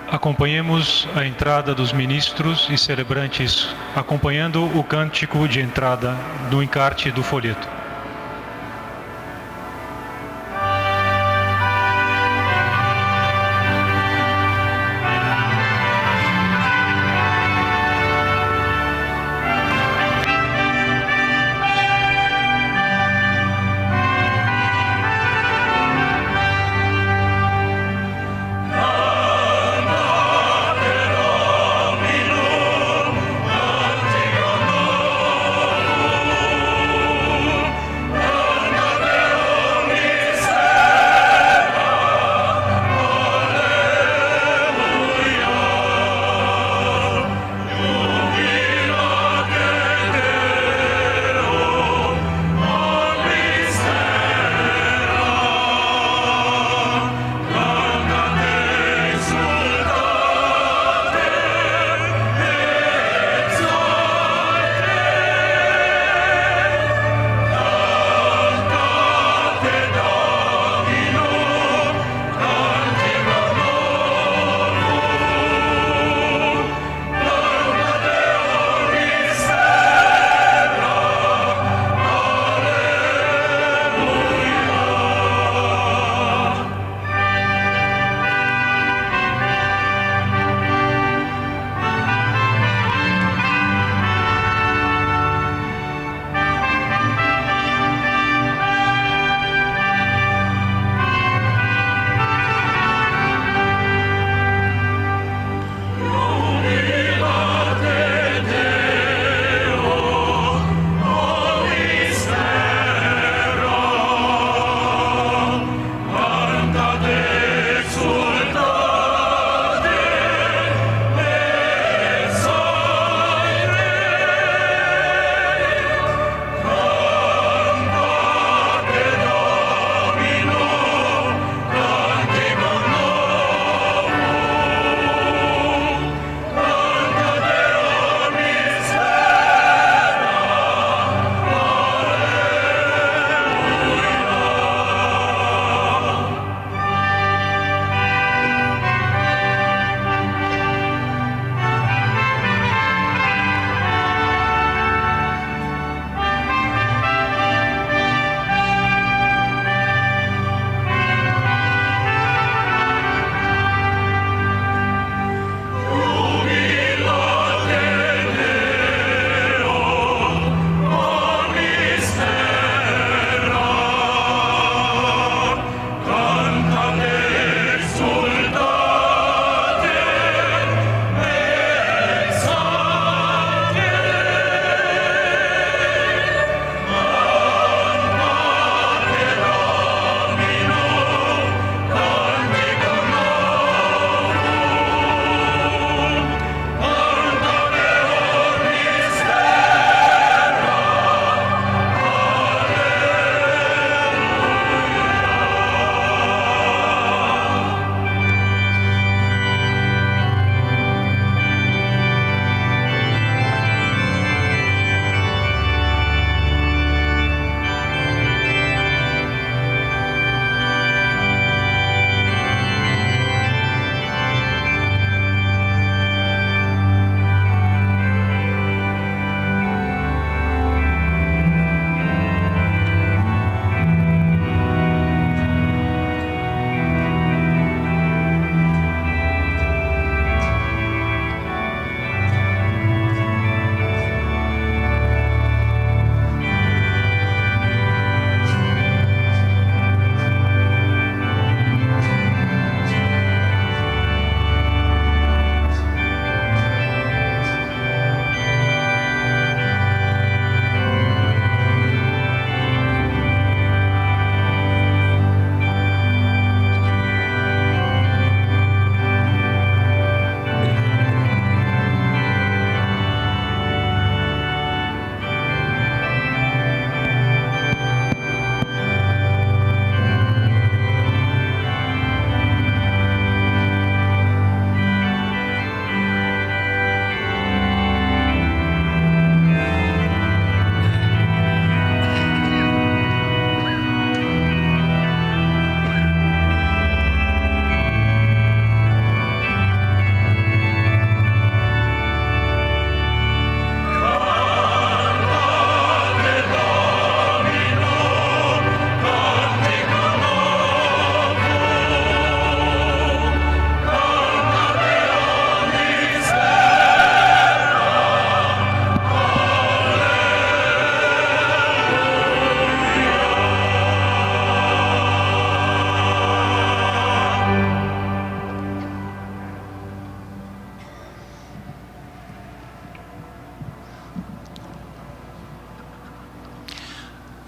Acompanhemos a entrada dos ministros e celebrantes, acompanhando o cântico de entrada do encarte do folheto.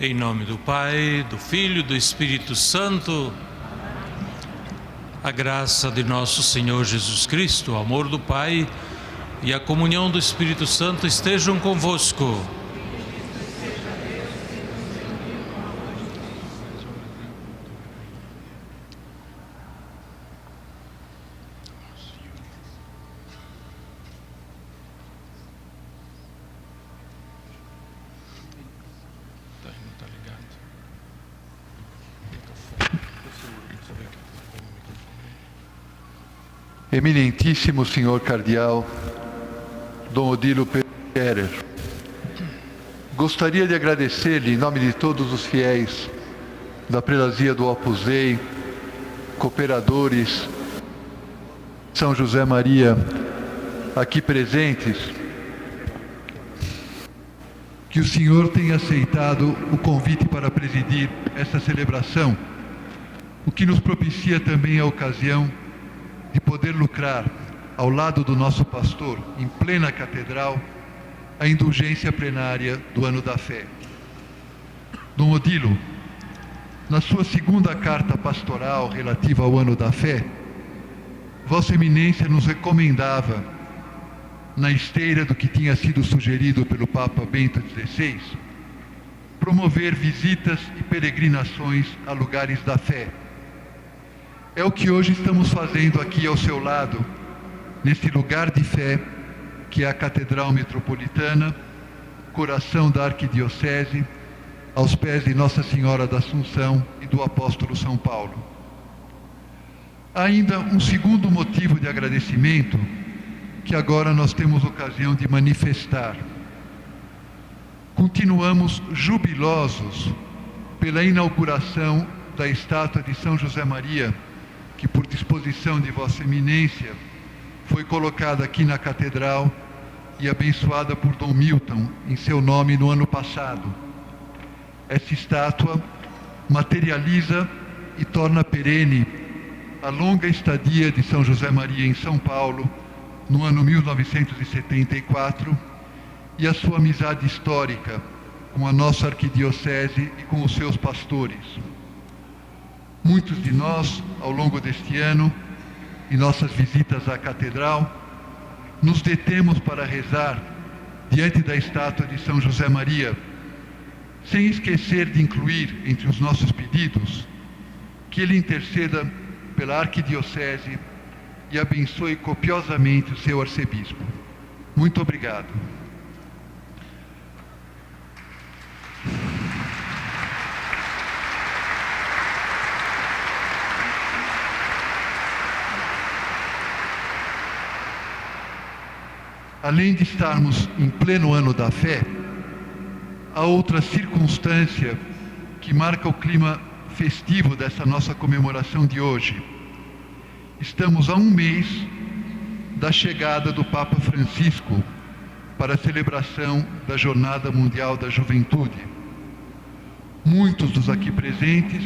Em nome do Pai, do Filho e do Espírito Santo. A graça de nosso Senhor Jesus Cristo, o amor do Pai e a comunhão do Espírito Santo estejam convosco. Eminentíssimo Senhor Cardeal Dom Odilo Pereira, gostaria de agradecer-lhe, em nome de todos os fiéis da prelazia do Opus Dei, cooperadores, São José Maria, aqui presentes, que o Senhor tenha aceitado o convite para presidir esta celebração, o que nos propicia também a ocasião de poder lucrar, ao lado do nosso pastor, em plena catedral, a indulgência plenária do Ano da Fé. Dom Odilo, na sua segunda carta pastoral relativa ao Ano da Fé, Vossa Eminência nos recomendava, na esteira do que tinha sido sugerido pelo Papa Bento XVI, promover visitas e peregrinações a lugares da fé. É o que hoje estamos fazendo aqui ao seu lado, neste lugar de fé, que é a Catedral Metropolitana, coração da Arquidiocese, aos pés de Nossa Senhora da Assunção e do Apóstolo São Paulo. Há ainda um segundo motivo de agradecimento, que agora nós temos ocasião de manifestar. Continuamos jubilosos pela inauguração da estátua de São José Maria, que por disposição de Vossa Eminência foi colocada aqui na Catedral e abençoada por Dom Milton em seu nome no ano passado. Essa estátua materializa e torna perene a longa estadia de São José Maria em São Paulo, no ano 1974, e a sua amizade histórica com a nossa arquidiocese e com os seus pastores. Muitos de nós, ao longo deste ano, em nossas visitas à Catedral, nos detemos para rezar diante da estátua de São José Maria, sem esquecer de incluir entre os nossos pedidos que ele interceda pela Arquidiocese e abençoe copiosamente o seu arcebispo. Muito obrigado. Além de estarmos em pleno Ano da Fé, há outra circunstância que marca o clima festivo dessa nossa comemoração de hoje. Estamos a um mês da chegada do Papa Francisco para a celebração da Jornada Mundial da Juventude. Muitos dos aqui presentes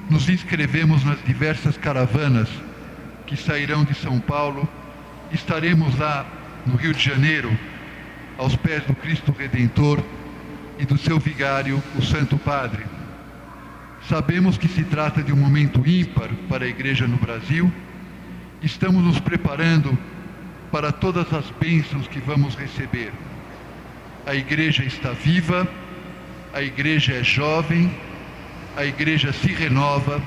nos inscrevemos nas diversas caravanas que sairão de São Paulo. Estaremos lá no Rio de Janeiro, aos pés do Cristo Redentor e do seu vigário, o Santo Padre. Sabemos que se trata de um momento ímpar para a Igreja no Brasil. Estamos nos preparando para todas as bênçãos que vamos receber. A Igreja está viva, a Igreja é jovem, a Igreja se renova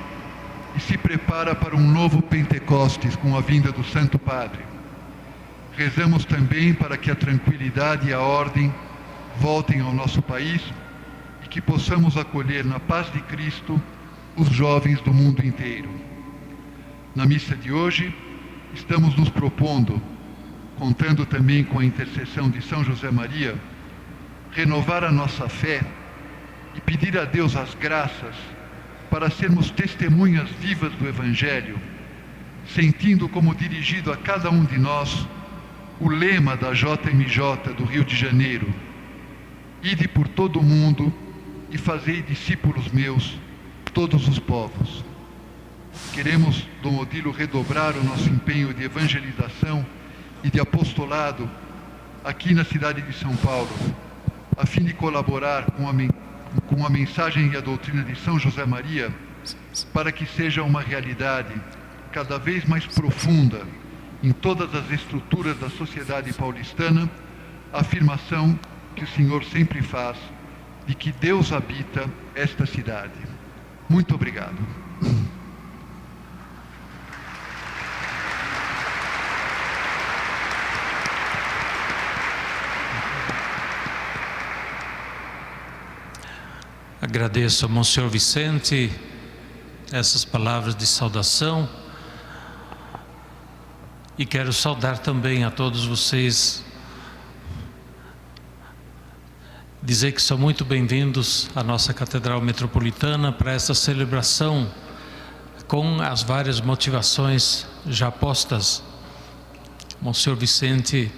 e se prepara para um novo Pentecostes com a vinda do Santo Padre. Rezamos também para que a tranquilidade e a ordem voltem ao nosso país e que possamos acolher na paz de Cristo os jovens do mundo inteiro. Na missa de hoje, estamos nos propondo, contando também com a intercessão de São José Maria, renovar a nossa fé e pedir a Deus as graças para sermos testemunhas vivas do Evangelho, sentindo como dirigido a cada um de nós o lema da JMJ do Rio de Janeiro: ide por todo o mundo e fazei discípulos meus todos os povos. Queremos, Dom Odilo, redobrar o nosso empenho de evangelização e de apostolado aqui na cidade de São Paulo, a fim de colaborar com com a mensagem e a doutrina de São José Maria, para que seja uma realidade cada vez mais profunda em todas as estruturas da sociedade paulistana, a afirmação que o Senhor sempre faz de que Deus habita esta cidade. Muito obrigado. Agradeço a Monsenhor Vicente essas palavras de saudação e quero saudar também a todos vocês, dizer que são muito bem-vindos à nossa Catedral Metropolitana para essa celebração com as várias motivações já postas. Monsenhor Vicente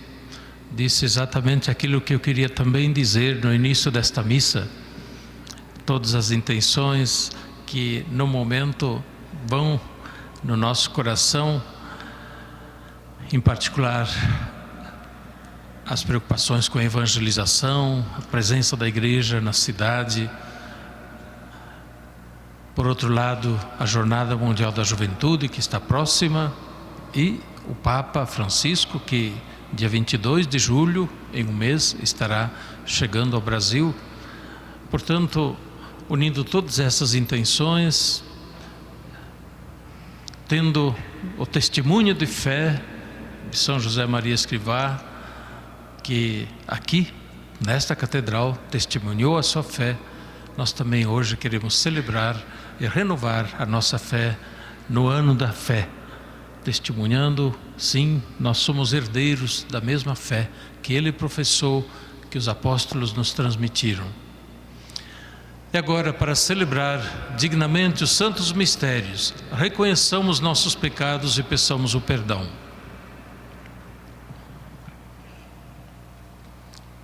disse exatamente aquilo que eu queria também dizer no início desta missa. Todas as intenções que no momento vão no nosso coração, em particular as preocupações com a evangelização, a presença da igreja na cidade. Por outro lado, a Jornada Mundial da Juventude, que está próxima, e o Papa Francisco, que dia 22 de julho, em um mês, estará chegando ao Brasil. Portanto, unindo todas essas intenções, tendo o testemunho de fé de São José Maria Escrivá, que aqui, nesta catedral, testemunhou a sua fé, nós também hoje queremos celebrar e renovar a nossa fé no ano da fé, testemunhando, sim, nós somos herdeiros da mesma fé que ele professou, que os apóstolos nos transmitiram. E agora, para celebrar dignamente os santos mistérios, reconheçamos nossos pecados e peçamos o perdão.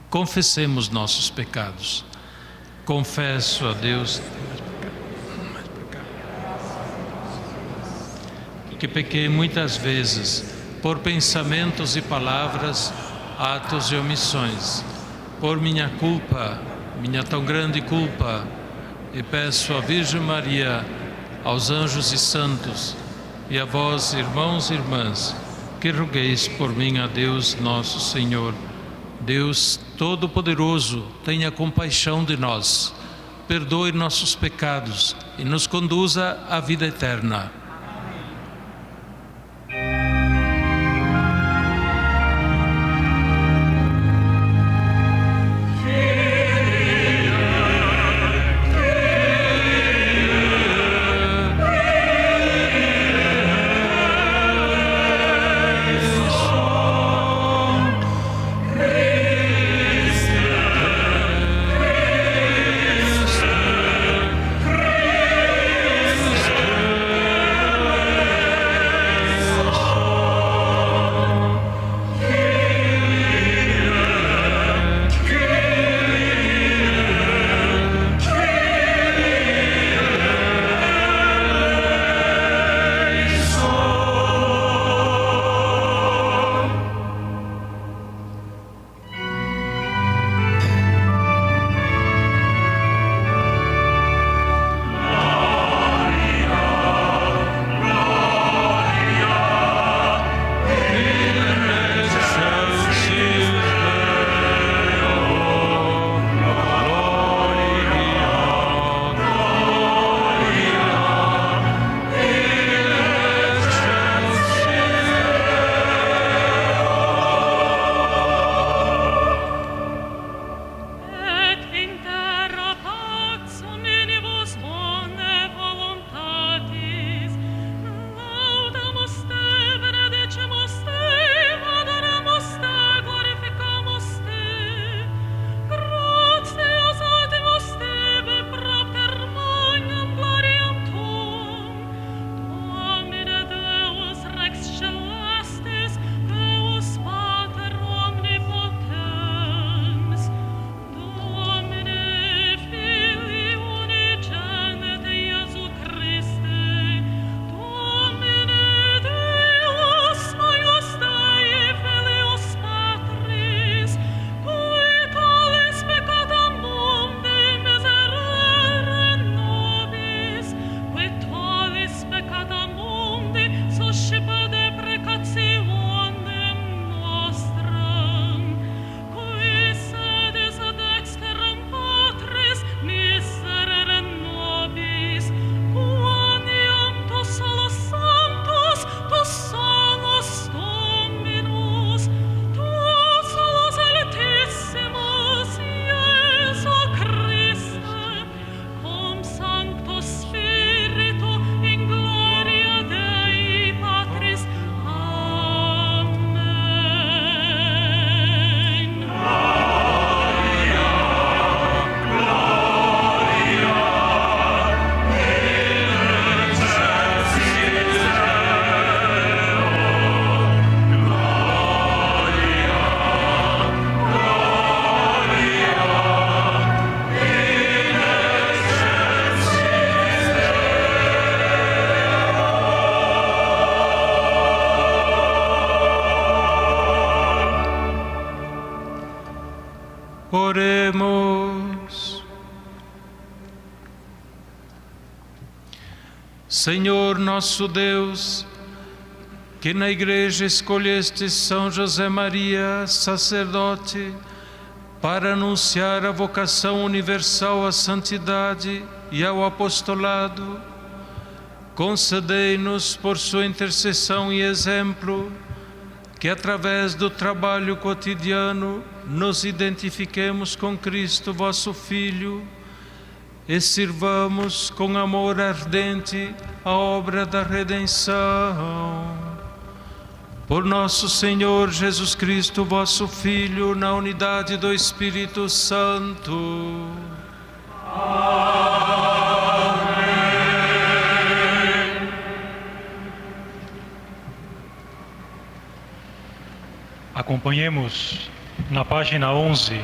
Confessemos nossos pecados. Confesso a Deus que pequei muitas vezes, por pensamentos e palavras, atos e omissões, por minha culpa, minha tão grande culpa, e peço à Virgem Maria, aos anjos e santos, e a vós, irmãos e irmãs, que rogueis por mim a Deus nosso Senhor. Deus Todo-Poderoso, tenha compaixão de nós, perdoe nossos pecados e nos conduza à vida eterna. Senhor nosso Deus, que na Igreja escolheste São José Maria, sacerdote, para anunciar a vocação universal à santidade e ao apostolado, concedei-nos, por sua intercessão e exemplo, que através do trabalho cotidiano nos identifiquemos com Cristo, vosso Filho, e sirvamos com amor ardente a obra da redenção. Por nosso Senhor Jesus Cristo, vosso Filho, na unidade do Espírito Santo. Amém. Acompanhemos na página 11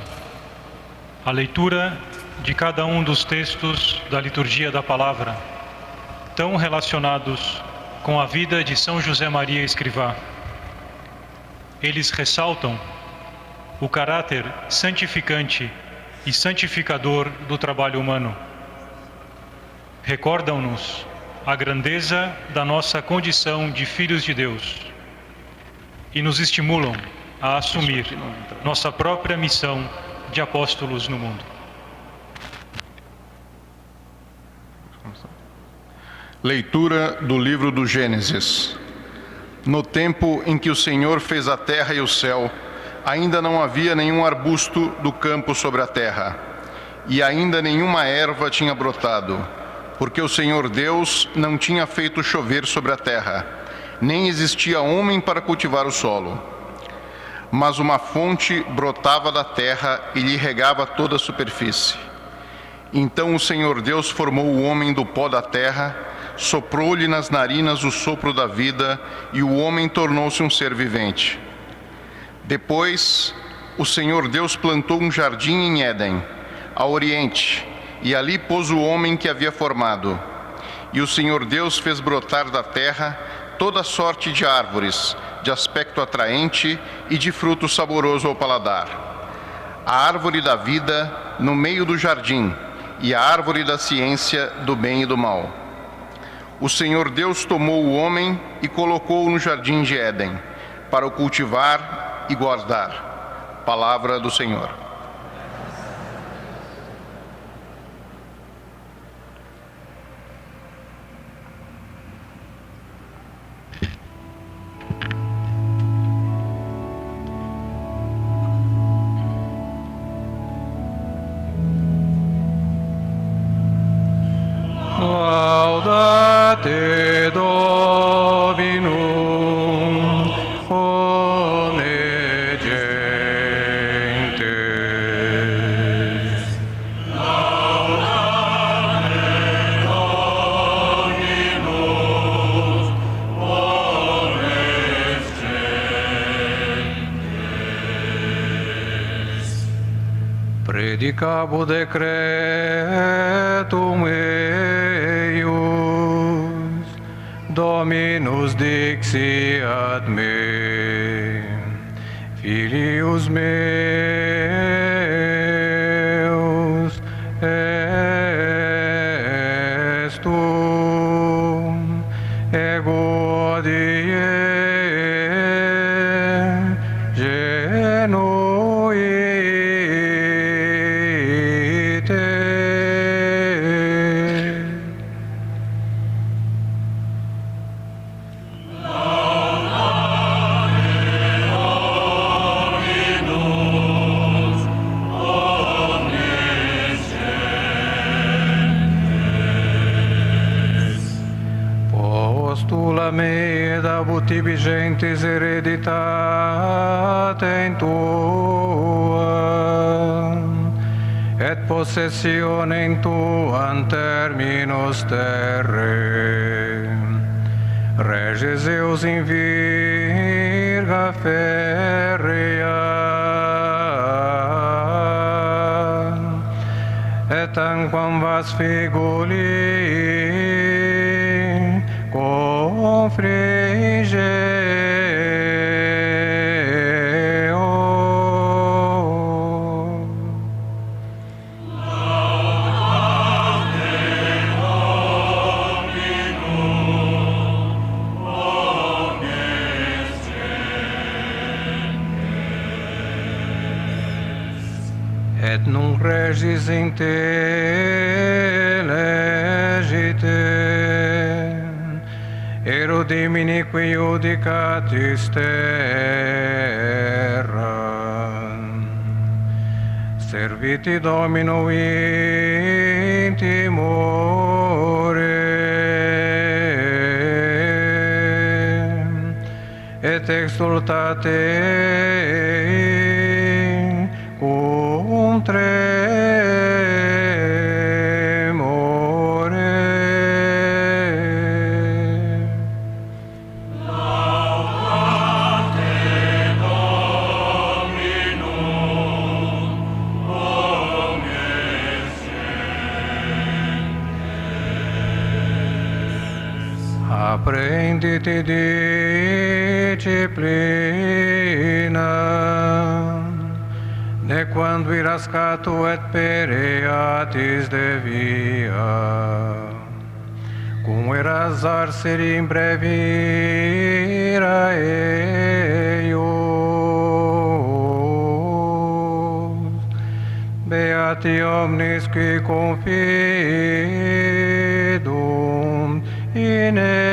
a leitura de cada um dos textos da liturgia da palavra, tão relacionados com a vida de São José Maria Escrivá. Eles ressaltam o caráter santificante e santificador do trabalho humano. Recordam-nos a grandeza da nossa condição de filhos de Deus e nos estimulam a assumir nossa própria missão de apóstolos no mundo. Leitura do livro do Gênesis. No tempo em que o Senhor fez a terra e o céu, ainda não havia nenhum arbusto do campo sobre a terra, e ainda nenhuma erva tinha brotado, porque o Senhor Deus não tinha feito chover sobre a terra, nem existia homem para cultivar o solo. Mas uma fonte brotava da terra e lhe regava toda a superfície. Então o Senhor Deus formou o homem do pó da terra, soprou-lhe nas narinas o sopro da vida, e o homem tornou-se um ser vivente. Depois, o Senhor Deus plantou um jardim em Éden, a oriente, e ali pôs o homem que havia formado. E o Senhor Deus fez brotar da terra toda sorte de árvores, de aspecto atraente e de fruto saboroso ao paladar. A árvore da vida no meio do jardim, e a árvore da ciência do bem e do mal. O Senhor Deus tomou o homem e colocou-o no jardim de Éden, para o cultivar e guardar. Palavra do Senhor. Laudate Dominum, omne gentes. Laudate Dominum, omne gentes. Predicabo decretum eius, Dominus dixiat me, filius meus est tu, ego odie genuite. Postula me ed abutibi gentes hereditatem tuam, et possessionem tuam terminus terrae. Reges eus in virga ferrea, et tanquam vas figuli confrigeo. Laudate Dominum. et nunc regis in te legite, erudimini qui judicatis terra, serviti Domino in timore, et exultate cum tremore. Laudate Dominum, omnes gentes. Apprendite disciplina, nequam irascato et pereatis de via, cum eras arseri in brevira eius. Beati omnes qui confidum in eo.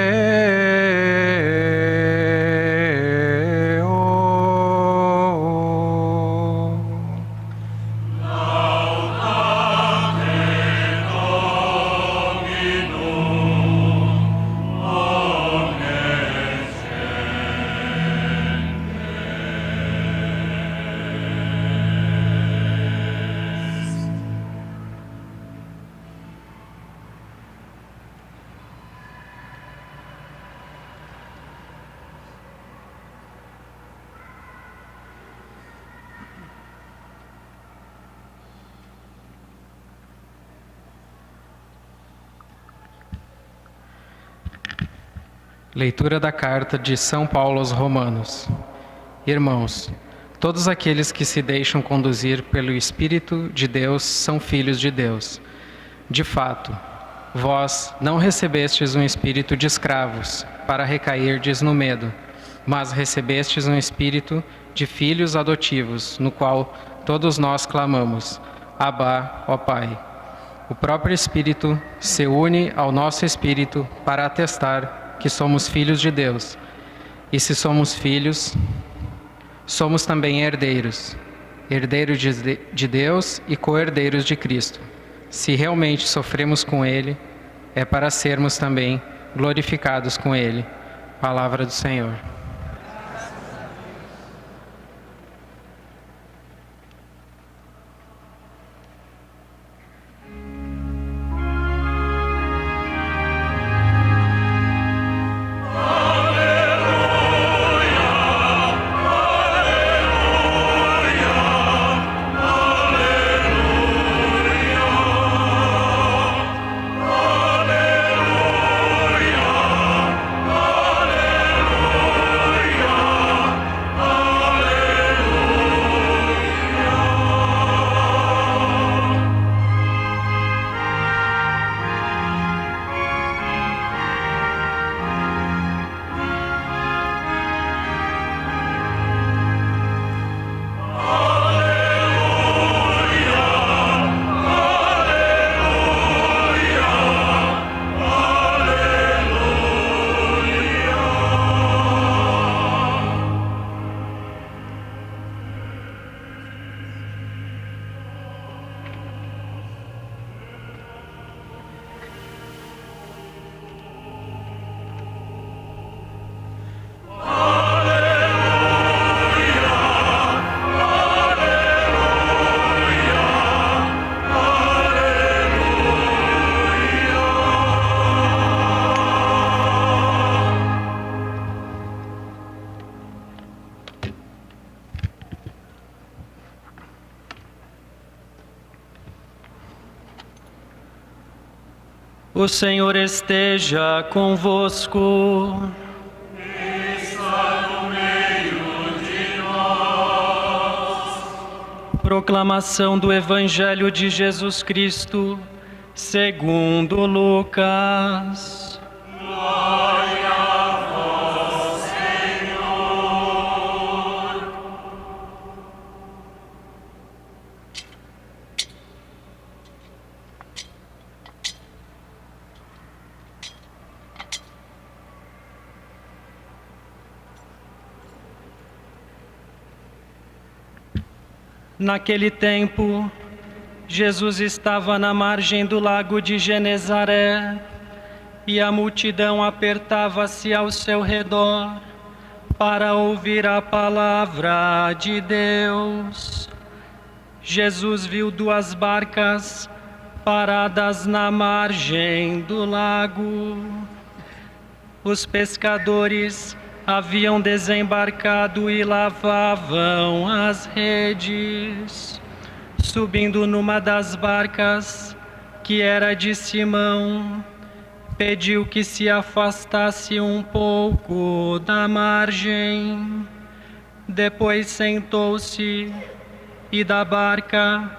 Laudate Dominum, omnes gentes. Leitura da carta de São Paulo aos Romanos. Irmãos, todos aqueles que se deixam conduzir pelo Espírito de Deus são filhos de Deus. De fato, vós não recebestes um espírito de escravos para recairdes no medo, mas recebestes um espírito de filhos adotivos, no qual todos nós clamamos: Abba, ó Pai. O próprio Espírito se une ao nosso espírito para atestar que somos filhos de Deus. E se somos filhos, somos também herdeiros, herdeiros de Deus e co-herdeiros de Cristo. Se realmente sofremos com Ele, é para sermos também glorificados com Ele. Palavra do Senhor. O Senhor esteja convosco. Está no meio de nós. Proclamação do Evangelho de Jesus Cristo, segundo Lucas. Glória a vós, Senhor. Naquele tempo, Jesus estava na margem do lago de Genezaré e a multidão apertava-se ao seu redor para ouvir a palavra de Deus. Jesus viu 2 barcas paradas na margem do lago. Os pescadores haviam desembarcado e lavavam as redes. Subindo numa das barcas, que era de Simão, pediu que se afastasse um pouco da margem. Depois sentou-se e da barca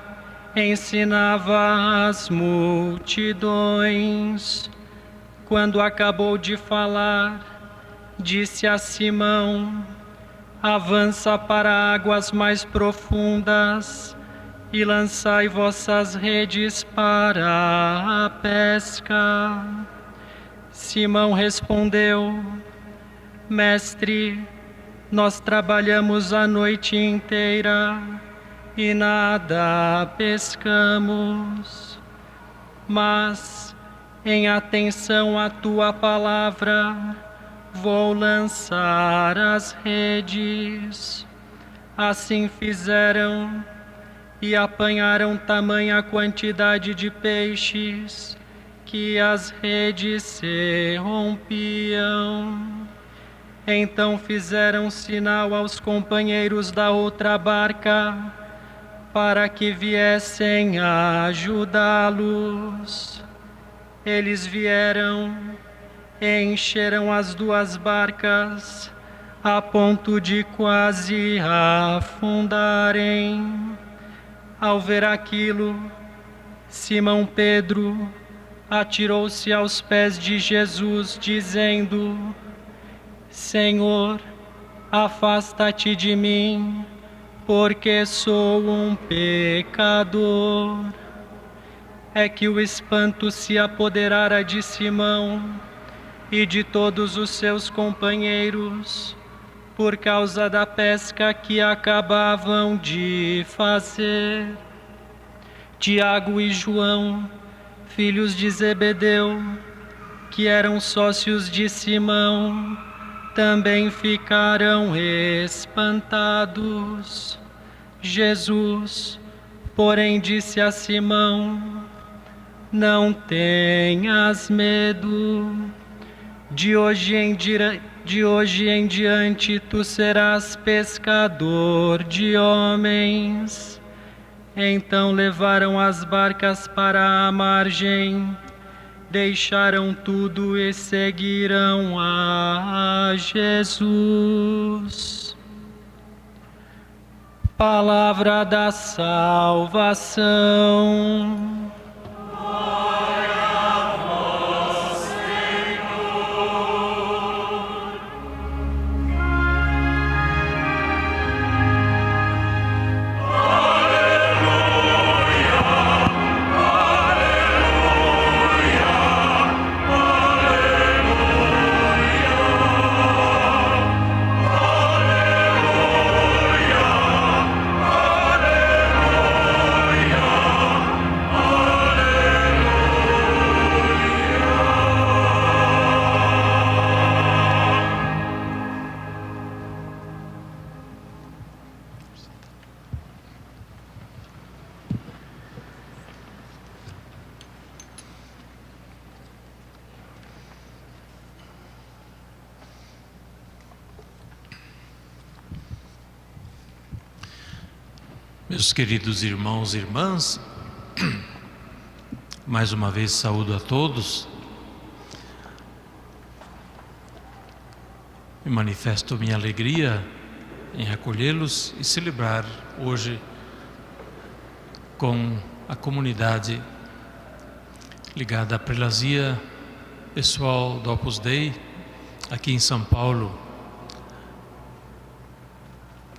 ensinava as multidões. Quando acabou de falar, disse a Simão: avança para águas mais profundas e lançai vossas redes para a pesca. Simão respondeu: Mestre, nós trabalhamos a noite inteira e nada pescamos, mas em atenção à tua palavra vou lançar as redes. Assim fizeram e apanharam tamanha quantidade de peixes que as redes se rompiam. Então fizeram sinal aos companheiros da outra barca para que viessem ajudá-los. Eles vieram e encheram as 2 barcas a ponto de quase afundarem. Ao ver aquilo, Simão Pedro atirou-se aos pés de Jesus, dizendo: Senhor, afasta-te de mim, porque sou um pecador. É que o espanto se apoderara de Simão e de todos os seus companheiros, por causa da pesca que acabavam de fazer. Tiago e João, filhos de Zebedeu, que eram sócios de Simão, também ficaram espantados. Jesus, porém, disse a Simão: não tenhas medo, de hoje em diante tu serás pescador de homens. Então levaram as barcas para a margem, deixaram tudo e seguiram a Jesus. Palavra da salvação. Meus queridos irmãos e irmãs, mais uma vez saúdo a todos e manifesto minha alegria em acolhê-los e celebrar hoje com a comunidade ligada à prelazia pessoal do Opus Dei aqui em São Paulo.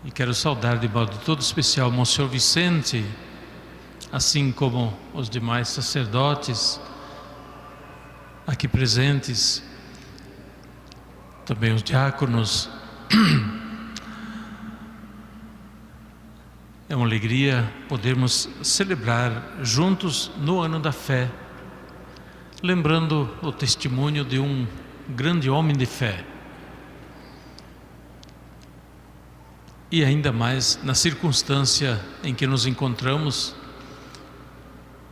E quero saudar de modo todo especial Monsenhor Vicente, assim como os demais sacerdotes aqui presentes, também os diáconos, É uma alegria podermos celebrar juntos no Ano da Fé, lembrando o testemunho de um grande homem de fé. E ainda mais na circunstância em que nos encontramos,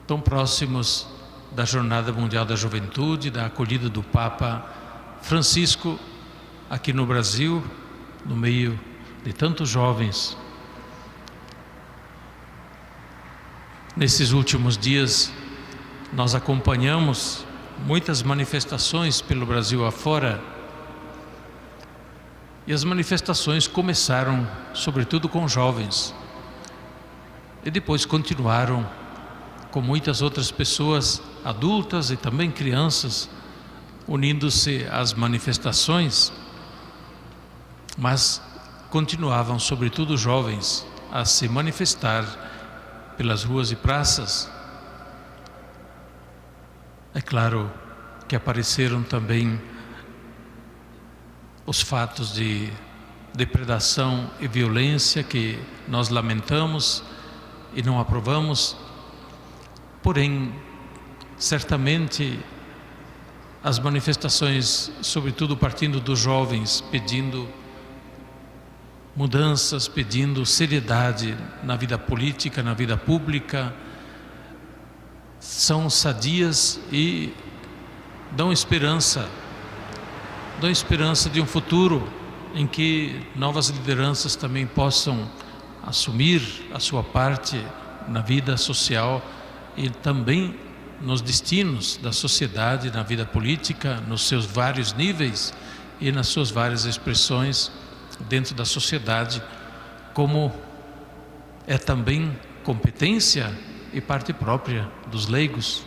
tão próximos da Jornada Mundial da Juventude, da acolhida do Papa Francisco aqui no Brasil, no meio de tantos jovens. Nesses últimos dias, nós acompanhamos muitas manifestações pelo Brasil afora, e as manifestações começaram, sobretudo, com jovens, e depois continuaram com muitas outras pessoas, adultas e também crianças, unindo-se às manifestações, mas continuavam, sobretudo, jovens, a se manifestar pelas ruas e praças. É claro que apareceram também os fatos de depredação e violência que nós lamentamos e não aprovamos, porém, certamente, as manifestações, sobretudo partindo dos jovens, pedindo mudanças, pedindo seriedade na vida política, na vida pública, são sadias e dão esperança de um futuro em que novas lideranças também possam assumir a sua parte na vida social e também nos destinos da sociedade, na vida política, nos seus vários níveis e nas suas várias expressões dentro da sociedade, como é também competência e parte própria dos leigos.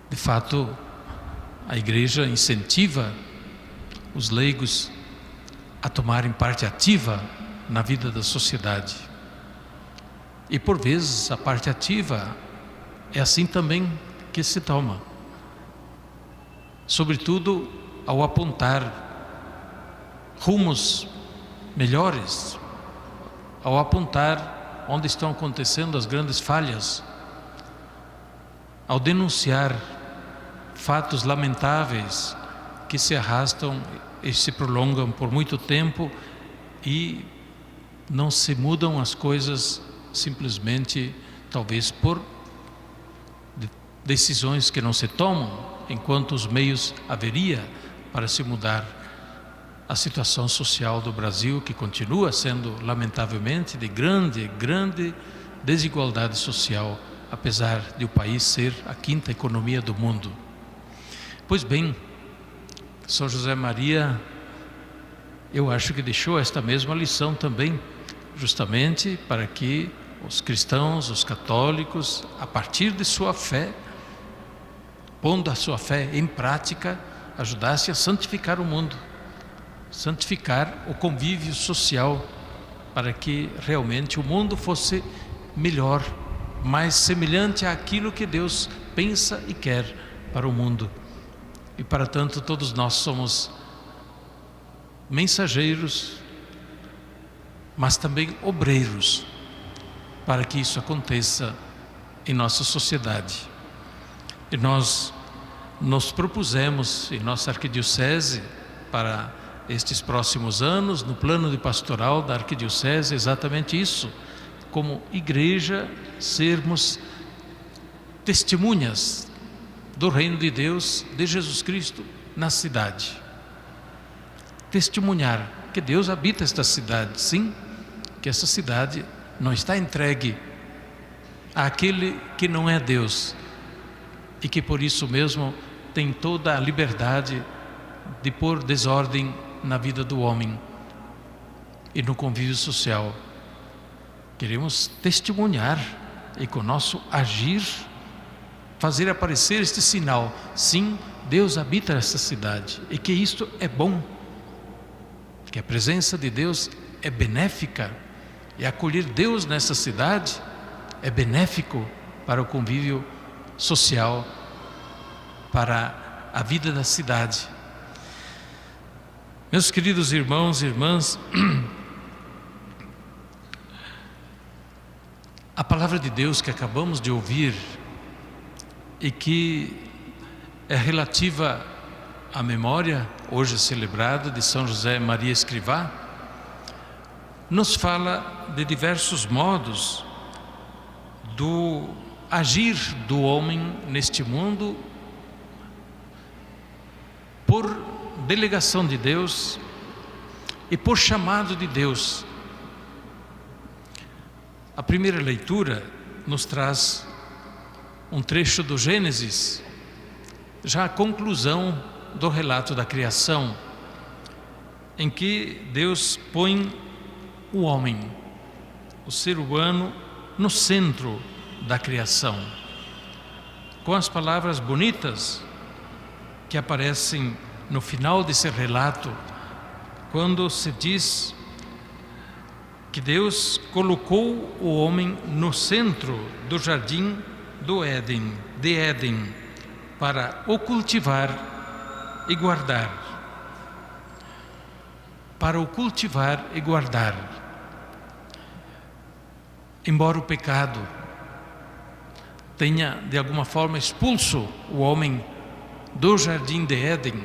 De fato, a Igreja incentiva os leigos a tomarem parte ativa na vida da sociedade. E por vezes a parte ativa é assim também que se toma, sobretudo ao apontar rumos melhores, ao apontar onde estão acontecendo as grandes falhas, ao denunciar fatos lamentáveis que se arrastam e se prolongam por muito tempo e não se mudam as coisas simplesmente, talvez por decisões que não se tomam, enquanto os meios haveria para se mudar a situação social do Brasil, que continua sendo, lamentavelmente, de grande desigualdade social, apesar de o país ser a quinta economia do mundo. Pois bem, São José Maria, eu acho que deixou esta mesma lição também, justamente para que os cristãos, os católicos, a partir de sua fé, pondo a sua fé em prática, ajudasse a santificar o mundo, santificar o convívio social, para que realmente o mundo fosse melhor, mais semelhante àquilo que Deus pensa e quer para o mundo. E para tanto todos nós somos mensageiros, mas também obreiros, para que isso aconteça em nossa sociedade. E nós nos propusemos em nossa arquidiocese para estes próximos anos, no plano de pastoral da arquidiocese, exatamente isso, como igreja, sermos testemunhas do reino de Deus, de Jesus Cristo na cidade. Testemunhar que Deus habita esta cidade, sim, que essa cidade não está entregue àquele que não é Deus e que por isso mesmo tem toda a liberdade de pôr desordem na vida do homem e no convívio social. Queremos testemunhar e com o nosso agir fazer aparecer este sinal. Sim, Deus habita nesta cidade e que isto é bom, que a presença de Deus é benéfica e acolher Deus nessa cidade é benéfico para o convívio social, para a vida da cidade. Meus queridos irmãos e irmãs, A palavra de Deus que acabamos de ouvir e que é relativa à memória, hoje celebrada, de São José Maria Escrivá, nos fala de diversos modos do agir do homem neste mundo por delegação de Deus e por chamado de Deus. A primeira leitura nos traz um trecho do Gênesis, já a conclusão do relato da criação, em que Deus põe o homem, o ser humano, no centro da criação, com as palavras bonitas que aparecem no final desse relato, quando se diz que Deus colocou o homem no centro do jardim de Éden, para o cultivar e guardar. Para o cultivar e guardar. Embora o pecado tenha de alguma forma expulso o homem do jardim de Éden,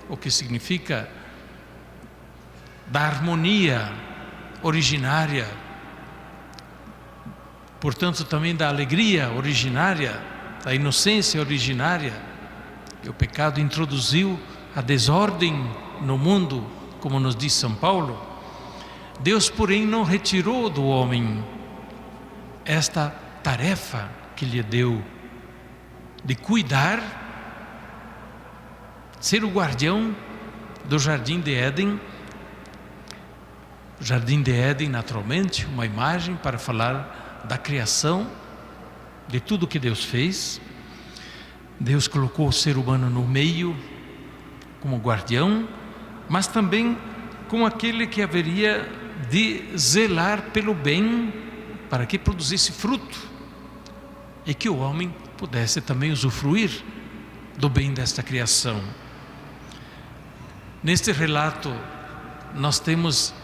o que significa da harmonia originária, portanto também da alegria originária, da inocência originária, que o pecado introduziu a desordem no mundo, como nos diz São Paulo. Deus, porém, não retirou do homem esta tarefa que lhe deu de cuidar, ser o guardião do jardim de Éden. O jardim de Éden, naturalmente, uma imagem para falar da criação, de tudo que Deus fez. Deus colocou o ser humano no meio como guardião, mas também como aquele que haveria de zelar pelo bem, para que produzisse fruto e que o homem pudesse também usufruir do bem desta criação. Neste relato nós temos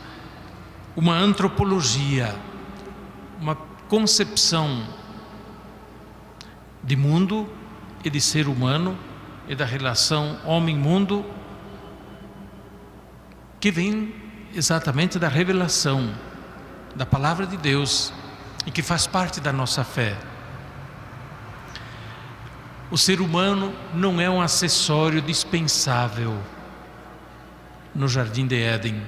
uma antropologia, uma concepção de mundo e de ser humano e da relação homem-mundo, que vem exatamente da revelação da palavra de Deus e que faz parte da nossa fé. O ser humano não é um acessório dispensável no jardim de Éden,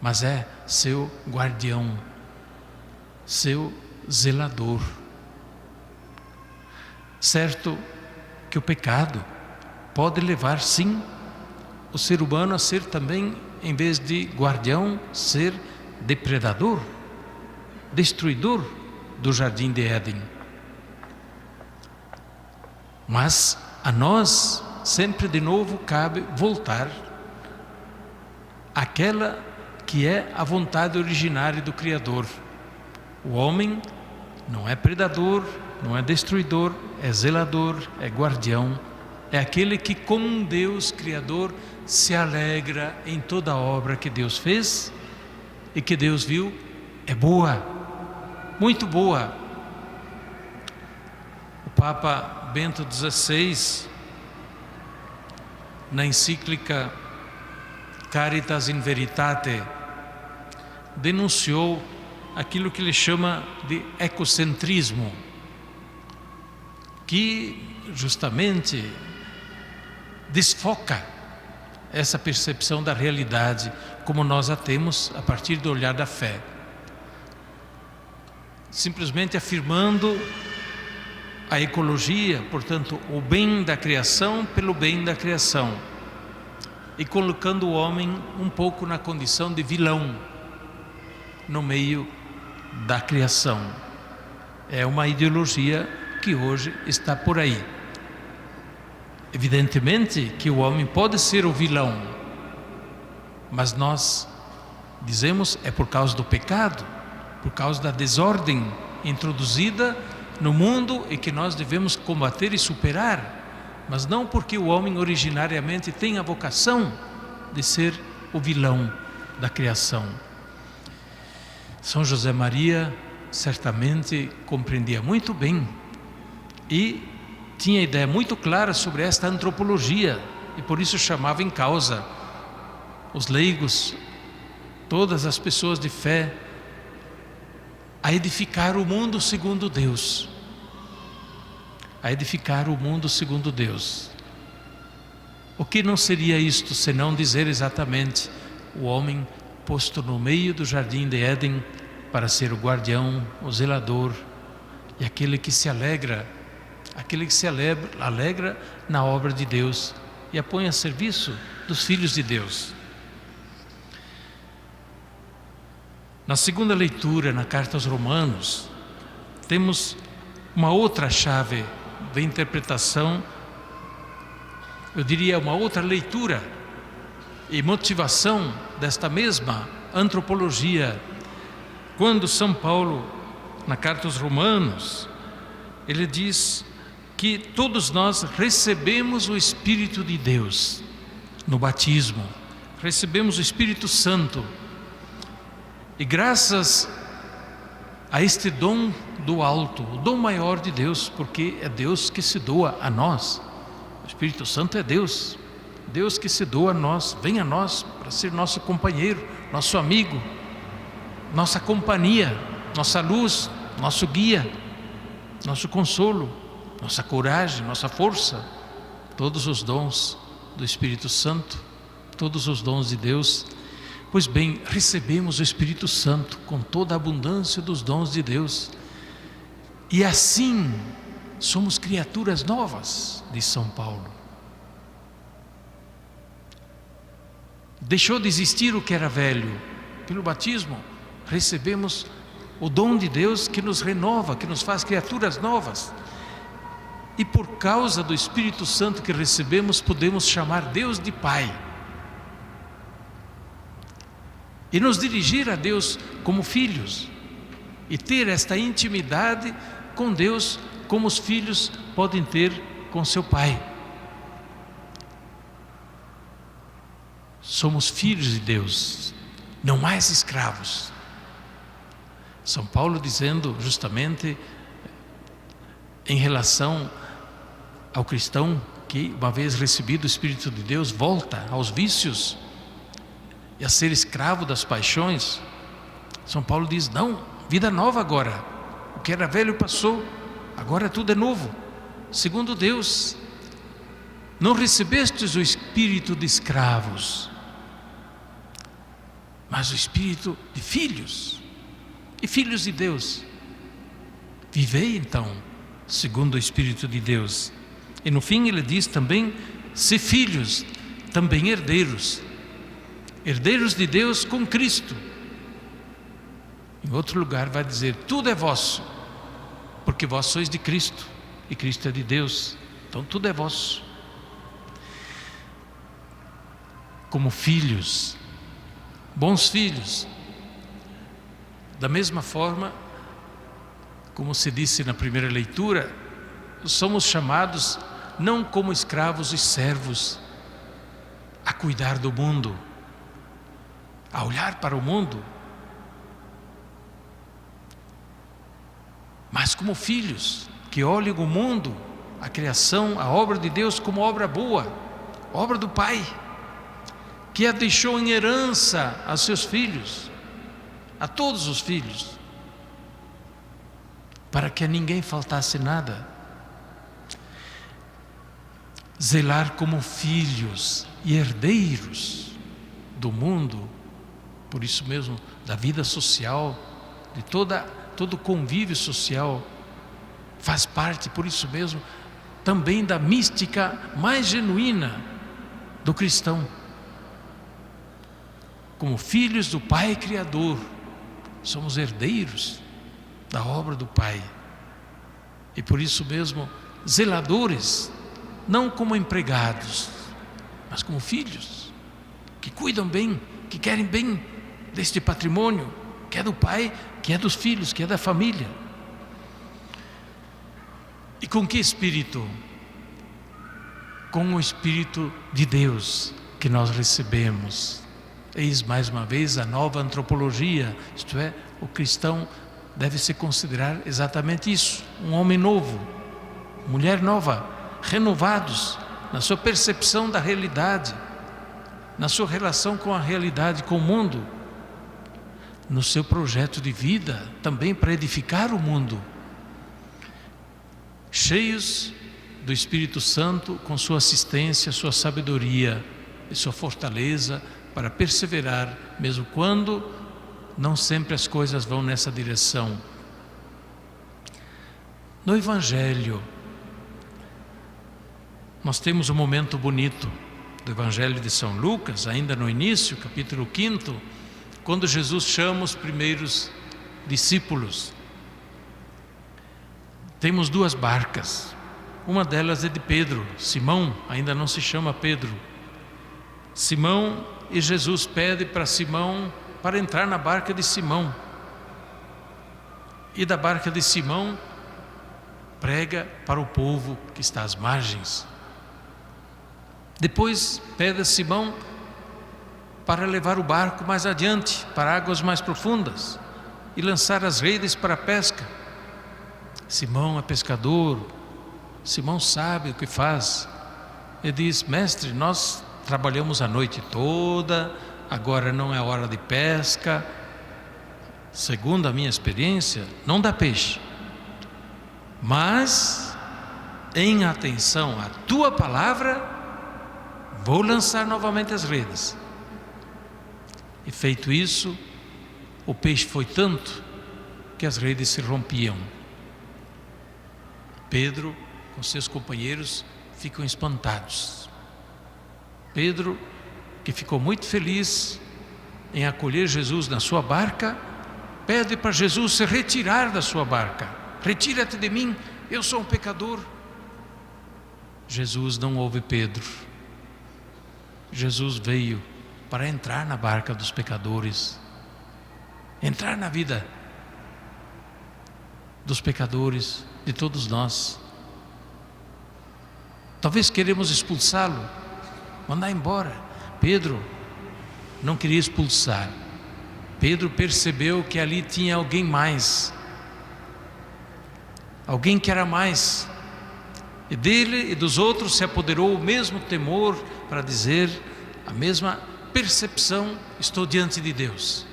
mas é seu guardião, seu zelador. Certo que o pecado pode levar, sim, o ser humano a ser também, em vez de guardião, ser depredador, destruidor do jardim de Éden. Mas a nós sempre de novo cabe voltar àquela que é a vontade originária do Criador. O homem não é predador, não é destruidor, é zelador, é guardião, é aquele que, como um Deus Criador, se alegra em toda a obra que Deus fez e que Deus viu é boa, muito boa. O Papa Bento XVI, na encíclica Caritas in Veritate, denunciou aquilo que ele chama de ecocentrismo, que justamente desfoca essa percepção da realidade como nós a temos a partir do olhar da fé, simplesmente afirmando a ecologia, portanto o bem da criação pelo bem da criação, e colocando o homem um pouco na condição de vilão no meio da criação. É uma ideologia que hoje está por aí. Evidentemente que o homem pode ser o vilão, mas nós dizemos é por causa do pecado, por causa da desordem introduzida no mundo e que nós devemos combater e superar, mas não porque o homem originariamente tem a vocação de ser o vilão da criação. São José Maria certamente compreendia muito bem e tinha ideia muito clara sobre esta antropologia, e por isso chamava em causa os leigos, todas as pessoas de fé, a edificar o mundo segundo Deus. A edificar o mundo segundo Deus. O que não seria isto, senão dizer exatamente: o homem posto no meio do jardim de Éden para ser o guardião, o zelador, e aquele que se alegra na obra de Deus e a põe a serviço dos filhos de Deus. Na segunda leitura, na carta aos Romanos, temos uma outra chave de interpretação, eu diria uma outra leitura e motivação desta mesma antropologia. Quando São Paulo, na carta aos Romanos, ele diz que todos nós recebemos o Espírito de Deus no batismo, recebemos o Espírito Santo, e graças a este dom do alto, o dom maior de Deus, porque é Deus que se doa a nós, o Espírito Santo é Deus que se doa a nós, vem a nós para ser nosso companheiro, nosso amigo, nossa companhia, nossa luz, nosso guia, nosso consolo, nossa coragem, nossa força, todos os dons do Espírito Santo, todos os dons de Deus. Pois bem, recebemos o Espírito Santo com toda a abundância dos dons de Deus, e assim somos criaturas novas, diz São Paulo. Deixou de existir o que era velho. Pelo batismo recebemos o dom de Deus que nos renova, que nos faz criaturas novas, e por causa do Espírito Santo que recebemos, podemos chamar Deus de Pai e nos dirigir a Deus como filhos, e ter esta intimidade com Deus como os filhos podem ter com seu pai. Somos filhos de Deus, não mais escravos. São Paulo dizendo justamente em relação ao cristão que, uma vez recebido o Espírito de Deus, volta aos vícios e a ser escravo das paixões. São Paulo diz: não, vida nova agora, o que era velho passou, agora tudo é novo, segundo Deus. Não recebestes o espírito de escravos, mas o espírito de filhos, e filhos de Deus. Vivei então segundo o Espírito de Deus. E no fim ele diz também: se filhos, também herdeiros, herdeiros de Deus com Cristo. Em outro lugar vai dizer: tudo é vosso, porque vós sois de Cristo, e Cristo é de Deus, então tudo é vosso. Como filhos, bons filhos, da mesma forma, como se disse na primeira leitura, somos chamados não como escravos e servos a cuidar do mundo, a olhar para o mundo, mas como filhos que olham o mundo, a criação, a obra de Deus como obra boa, obra do Pai, que a deixou em herança a seus filhos, a todos os filhos, para que a ninguém faltasse nada. Zelar como filhos e herdeiros do mundo, por isso mesmo da vida social, de todo convívio social, faz parte, por isso mesmo, também da mística mais genuína do cristão. Como filhos do Pai Criador, somos herdeiros da obra do Pai, e por isso mesmo zeladores, não como empregados, mas como filhos que cuidam bem, que querem bem deste patrimônio que é do Pai, que é dos filhos, que é da família. E com que espírito? Com o Espírito de Deus que nós recebemos. Eis mais uma vez a nova antropologia, isto é, o cristão deve se considerar exatamente isso: um homem novo, mulher nova, renovados na sua percepção da realidade, na sua relação com a realidade, com o mundo, no seu projeto de vida também para edificar o mundo, cheios do Espírito Santo, com sua assistência, sua sabedoria e sua fortaleza para perseverar, mesmo quando não sempre as coisas vão nessa direção. No Evangelho, nós temos um momento bonito do Evangelho de São Lucas, ainda no início, capítulo 5, quando Jesus chama os primeiros discípulos. Temos duas barcas, uma delas é de Pedro. Simão ainda não se chama Pedro. Simão, e Jesus pede para Simão para entrar na barca de Simão. E da barca de Simão prega para o povo que está às margens. Depois pede a Simão para levar o barco mais adiante, para águas mais profundas, e lançar as redes para a pesca. Simão é pescador, Simão sabe o que faz. Ele diz: mestre, nós trabalhamos a noite toda, agora não é hora de pesca. Segundo a minha experiência, não dá peixe. Mas, em atenção à tua palavra, vou lançar novamente as redes. E feito isso, o peixe foi tanto que as redes se rompiam. Pedro, com seus companheiros, ficam espantados. Pedro, que ficou muito feliz em acolher Jesus na sua barca, pede para Jesus se retirar da sua barca. Retira-te de mim, eu sou um pecador. Jesus não ouve Pedro. Jesus veio para entrar na barca dos pecadores, entrar na vida dos pecadores, de todos nós. Talvez queremos expulsá-lo, mandar embora. Pedro não queria expulsar. Pedro percebeu que ali tinha alguém mais, alguém que era mais, e dele e dos outros se apoderou o mesmo temor para dizer, a mesma percepção: estou diante de Deus,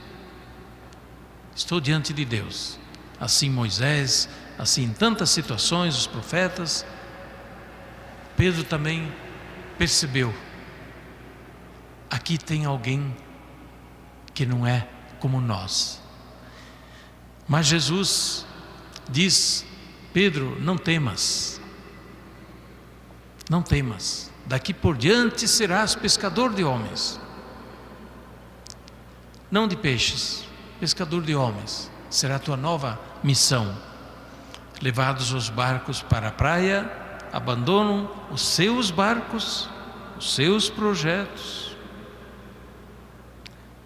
estou diante de Deus. Assim Moisés, assim em tantas situações os profetas. Pedro também percebeu: aqui tem alguém que não é como nós. Mas Jesus diz: Pedro, não temas, não temas, daqui por diante serás pescador de homens, não de peixes, pescador de homens. Será a tua nova missão. Levados os barcos para a praia, abandonam os seus barcos, os seus projetos,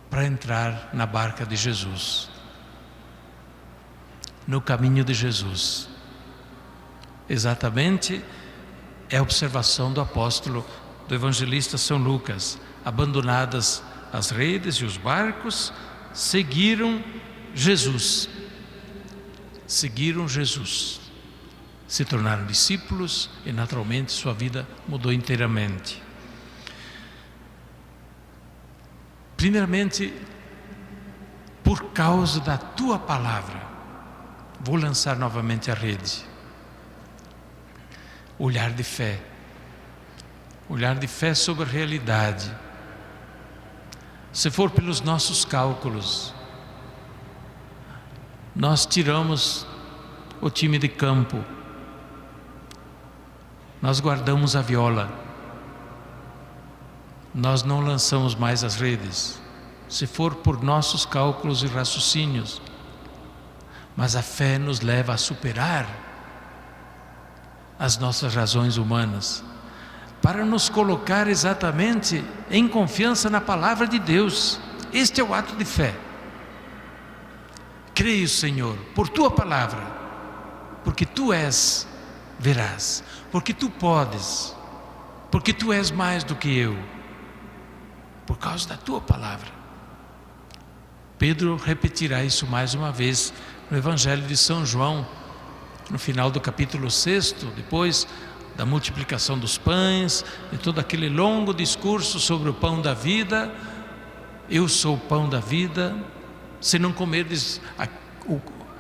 para entrar na barca de Jesus, no caminho de Jesus. Exatamente é a observação do apóstolo, do evangelista São Lucas. Abandonadas as redes e os barcos, seguiram Jesus. Seguiram Jesus, se tornaram discípulos e naturalmente sua vida mudou inteiramente. Primeiramente, por causa da tua palavra, vou lançar novamente a rede. Olhar de fé sobre a realidade. Se for pelos nossos cálculos, nós tiramos o time de campo, nós guardamos a viola, nós não lançamos mais as redes, se for por nossos cálculos e raciocínios. Mas a fé nos leva a superar as nossas razões humanas, para nos colocar exatamente em confiança na palavra de Deus. Este é o ato de fé. Creio, Senhor, por tua palavra, porque tu és veraz, porque tu podes, porque tu és mais do que eu, por causa da tua palavra. Pedro repetirá isso mais uma vez no Evangelho de São João, no final do capítulo 6, depois da multiplicação dos pães, de todo aquele longo discurso sobre o pão da vida. Eu sou o pão da vida, se não comerdes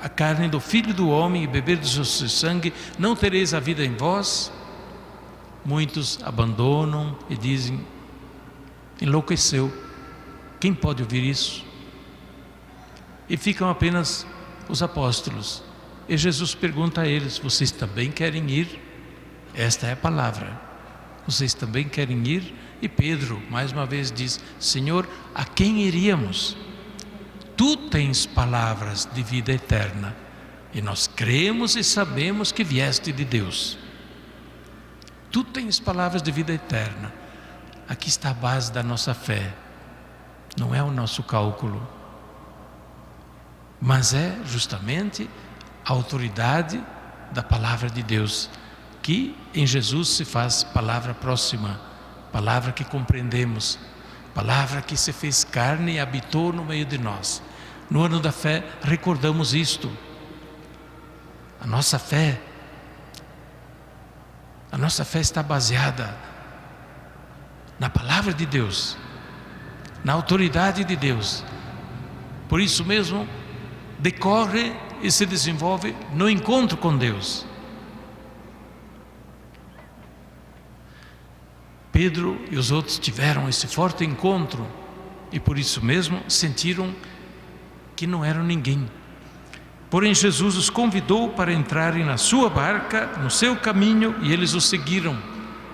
a carne do Filho do Homem e beberdes o seu sangue, não tereis a vida em vós. Muitos abandonam e dizem: enlouqueceu, quem pode ouvir isso? E ficam apenas os apóstolos. E Jesus pergunta a eles: vocês também querem ir? Esta é a palavra. Vocês também querem ir? E Pedro mais uma vez diz: Senhor, a quem iríamos? Tu tens palavras de vida eterna, e nós cremos e sabemos que vieste de Deus. Tu tens palavras de vida eterna. Aqui está a base da nossa fé. Não é o nosso cálculo, mas é justamente a autoridade da palavra de Deus, que em Jesus se faz palavra próxima, palavra que compreendemos, palavra que se fez carne e habitou no meio de nós. No ano da fé recordamos isto. A nossa fé está baseada na palavra de Deus, na autoridade de Deus. Por isso mesmo decorre e se desenvolve no encontro com Deus. Pedro e os outros tiveram esse forte encontro e por isso mesmo sentiram que não eram ninguém. Porém Jesus os convidou para entrarem na sua barca, no seu caminho, e eles o seguiram.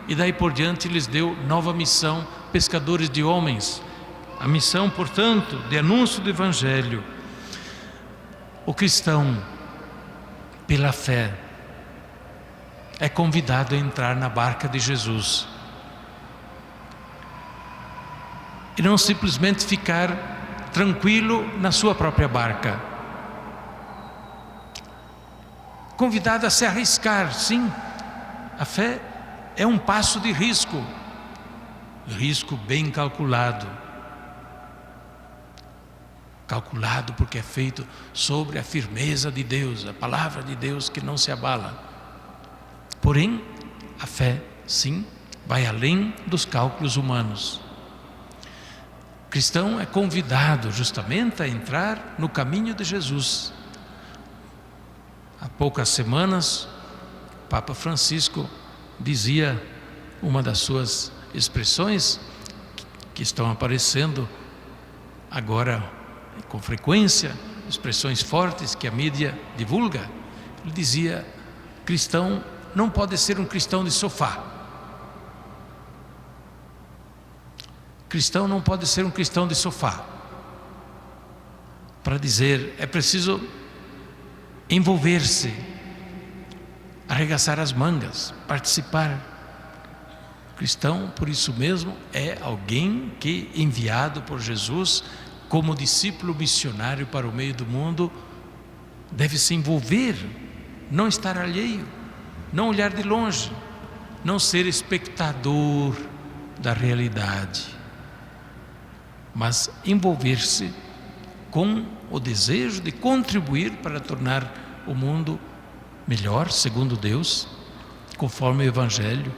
E daí por diante lhes deu nova missão: pescadores de homens. A missão, portanto, de anúncio do Evangelho. O cristão, pela fé, é convidado a entrar na barca de Jesus. E não simplesmente ficar tranquilo na sua própria barca. Convidado a se arriscar, sim. A fé é um passo de risco bem calculado. Calculado porque é feito sobre a firmeza de Deus, a palavra de Deus que não se abala. Porém, a fé, sim, vai além dos cálculos humanos. O cristão é convidado justamente a entrar no caminho de Jesus. Há poucas semanas, o Papa Francisco dizia, uma das suas expressões que estão aparecendo agora com frequência, expressões fortes que a mídia divulga. Ele dizia: cristão não pode ser um cristão de sofá. Cristão não pode ser um cristão de sofá. Para dizer, é preciso envolver-se, arregaçar as mangas, participar. Cristão, por isso mesmo, é alguém que, enviado por Jesus como discípulo missionário para o meio do mundo, deve se envolver, não estar alheio, não olhar de longe, não ser espectador da realidade, mas envolver-se com o desejo de contribuir para tornar o mundo melhor, segundo Deus, conforme o Evangelho,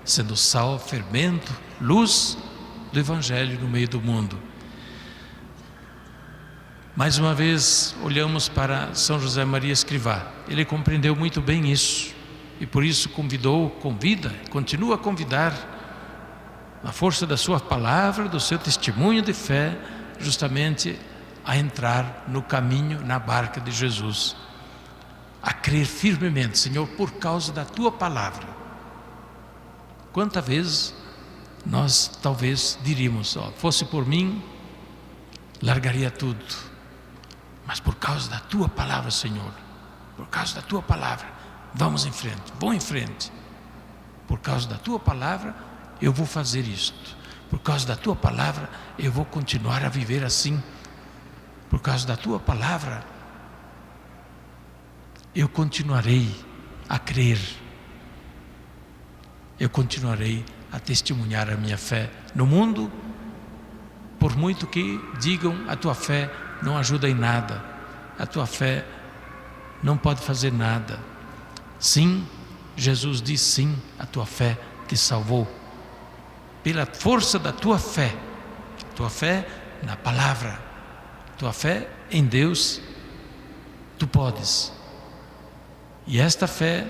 sendo sal, fermento, luz do Evangelho no meio do mundo. Mais uma vez olhamos para São José Maria Escrivá. Ele compreendeu muito bem isso e por isso convida, continua a convidar, na força da sua palavra, do seu testemunho de fé, justamente a entrar no caminho, na barca de Jesus, a crer firmemente: Senhor, por causa da tua palavra. Quantas vezes nós talvez diríamos: fosse por mim, largaria tudo, mas por causa da tua palavra, Senhor, por causa da tua palavra, vamos em frente, vou em frente. Por causa da tua palavra eu vou fazer isto, por causa da tua palavra eu vou continuar a viver assim, por causa da tua palavra eu continuarei a crer, eu continuarei a testemunhar a minha fé no mundo, por muito que digam: a tua fé não ajuda em nada. A tua fé não pode fazer nada. Sim, Jesus diz sim, a tua fé te salvou. Pela força da tua fé na palavra, tua fé em Deus, tu podes. E esta fé,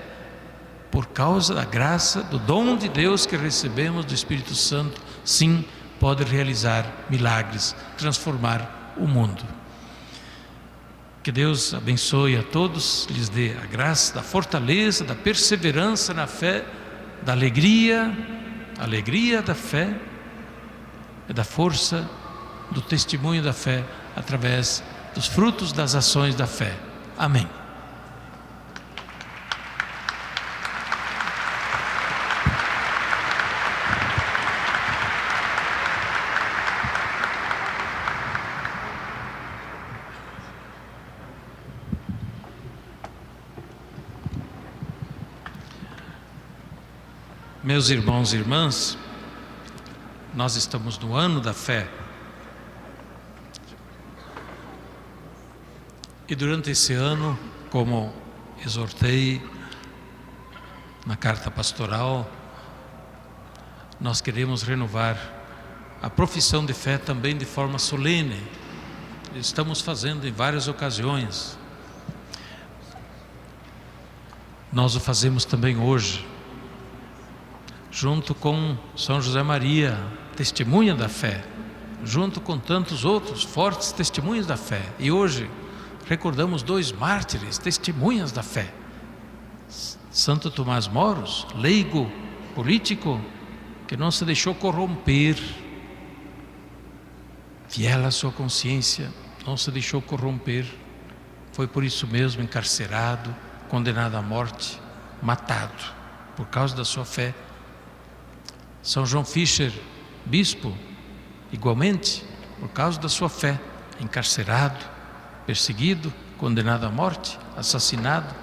por causa da graça, do dom de Deus que recebemos do Espírito Santo, sim, pode realizar milagres, transformar o mundo. Que Deus abençoe a todos, lhes dê a graça da fortaleza, da perseverança na fé, da alegria da fé e da força do testemunho da fé através dos frutos das ações da fé. Amém. Meus irmãos e irmãs, nós estamos no ano da fé. E durante esse ano, como exortei na carta pastoral, nós queremos renovar a profissão de fé também de forma solene. Estamos fazendo em várias ocasiões. Nós o fazemos também hoje, junto com São José Maria, testemunha da fé, junto com tantos outros fortes testemunhas da fé. E hoje recordamos 2 mártires, testemunhas da fé. Santo Tomás Moros, leigo, político, que não se deixou corromper, fiel à sua consciência, não se deixou corromper, foi por isso mesmo encarcerado, condenado à morte, matado, por causa da sua fé. São João Fischer, bispo, igualmente, por causa da sua fé, encarcerado, perseguido, condenado à morte, assassinado,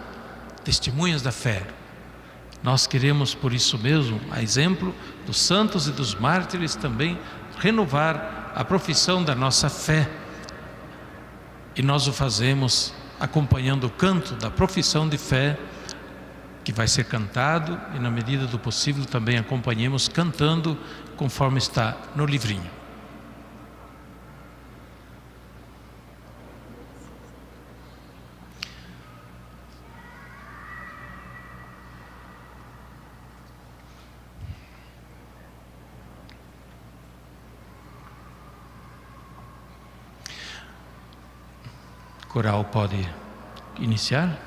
testemunhas da fé. Nós queremos, por isso mesmo, a exemplo dos santos e dos mártires, também renovar a profissão da nossa fé. E nós o fazemos acompanhando o canto da profissão de fé, que vai ser cantado, e na medida do possível também acompanhemos cantando conforme está no livrinho. O coral pode iniciar?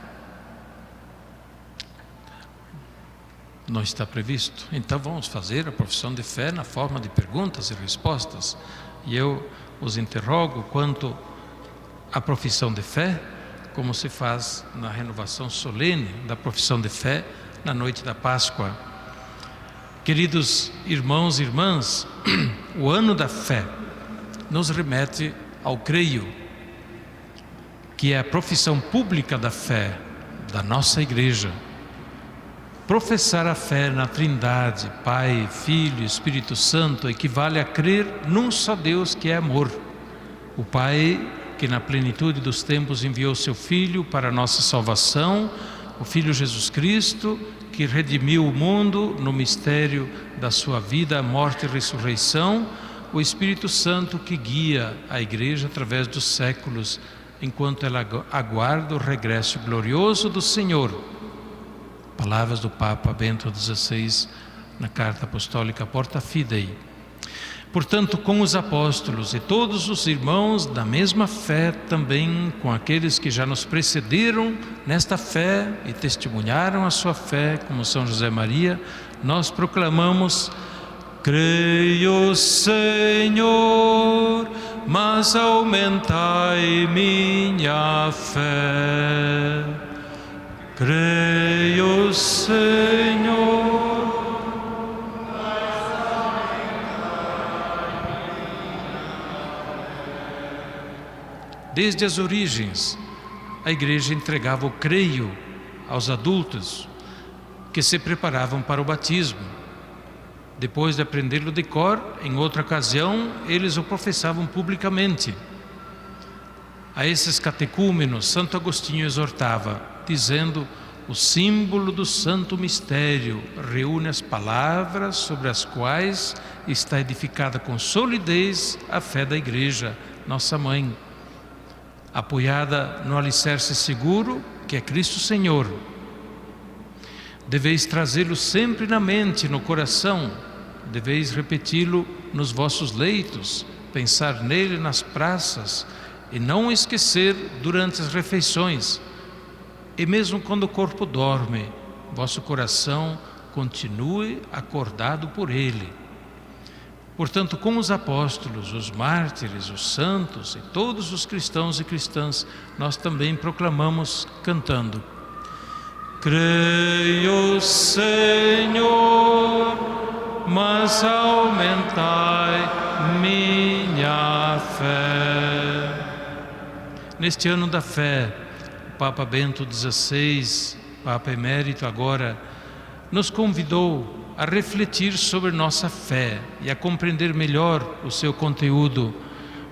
Não está previsto. Então vamos fazer a profissão de fé na forma de perguntas e respostas. E eu os interrogo quanto à profissão de fé, como se faz na renovação solene da profissão de fé na noite da Páscoa. Queridos irmãos e irmãs, o ano da fé nos remete ao creio, que é a profissão pública da fé da nossa igreja. Professar a fé na Trindade, Pai, Filho e Espírito Santo, equivale a crer num só Deus que é amor. O Pai, que na plenitude dos tempos enviou seu Filho para a nossa salvação, o Filho Jesus Cristo, que redimiu o mundo no mistério da sua vida, morte e ressurreição, o Espírito Santo que guia a Igreja através dos séculos, enquanto ela aguarda o regresso glorioso do Senhor. Palavras do Papa Bento XVI na carta apostólica Porta Fidei. Portanto, com os apóstolos e todos os irmãos da mesma fé, também com aqueles que já nos precederam nesta fé e testemunharam a sua fé, como São José Maria, nós proclamamos: creio, Senhor, mas aumentai minha fé. Creio, Senhor. Desde as origens, a igreja entregava o creio aos adultos que se preparavam para o batismo. Depois de aprendê-lo de cor, em outra ocasião, eles o professavam publicamente. A esses catecúmenos, Santo Agostinho exortava, dizendo: o símbolo do santo mistério reúne as palavras sobre as quais está edificada com solidez a fé da Igreja, nossa mãe, apoiada no alicerce seguro que é Cristo Senhor. Deveis trazê-lo sempre na mente e no coração, deveis repeti-lo nos vossos leitos, pensar nele nas praças e não esquecer durante as refeições. E mesmo quando o corpo dorme, vosso coração continue acordado por ele. Portanto, como os apóstolos, os mártires, os santos e todos os cristãos e cristãs, nós também proclamamos cantando: creio, Senhor, mas aumentai minha fé. Neste ano da fé, o Papa Bento XVI, Papa Emérito agora, nos convidou a refletir sobre nossa fé e a compreender melhor o seu conteúdo.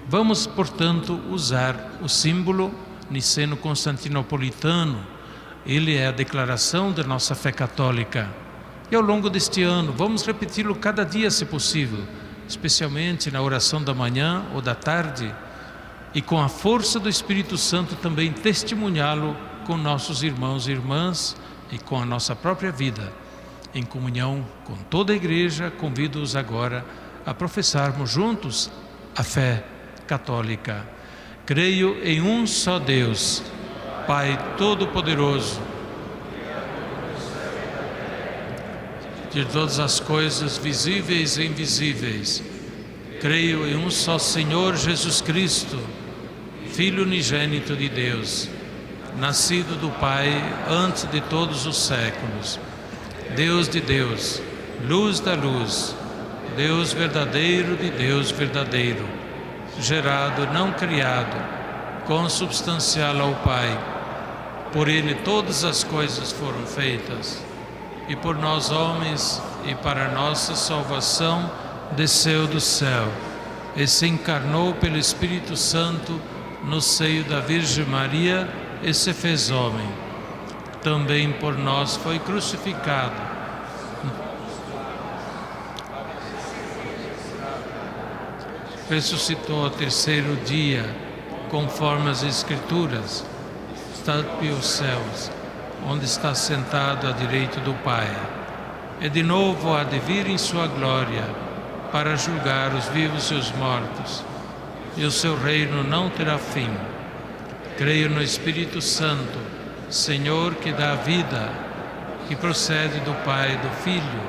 Vamos, portanto, usar o símbolo niceno-constantinopolitano. Ele é a declaração da nossa fé católica. E ao longo deste ano, vamos repeti-lo cada dia, se possível, especialmente na oração da manhã ou da tarde, e com a força do Espírito Santo também testemunhá-lo com nossos irmãos e irmãs e com a nossa própria vida. Em comunhão com toda a Igreja, convido-os agora a professarmos juntos a fé católica. Creio em um só Deus, Pai Todo-Poderoso, de todas as coisas visíveis e invisíveis. Creio em um só Senhor Jesus Cristo, Filho unigênito de Deus, nascido do Pai antes de todos os séculos, Deus de Deus, luz da luz, Deus verdadeiro de Deus verdadeiro, gerado, não criado, consubstancial ao Pai. Por Ele todas as coisas foram feitas, e por nós homens e para nossa salvação desceu do céu e se encarnou pelo Espírito Santo no seio da Virgem Maria e se fez homem. Também por nós foi crucificado. Ressuscitou ao terceiro dia, conforme as Escrituras, está pelos céus, onde está sentado à direita do Pai. E de novo há de vir em sua glória, para julgar os vivos e os mortos, e o seu reino não terá fim. Creio no Espírito Santo, Senhor, que dá vida, que procede do Pai e do Filho,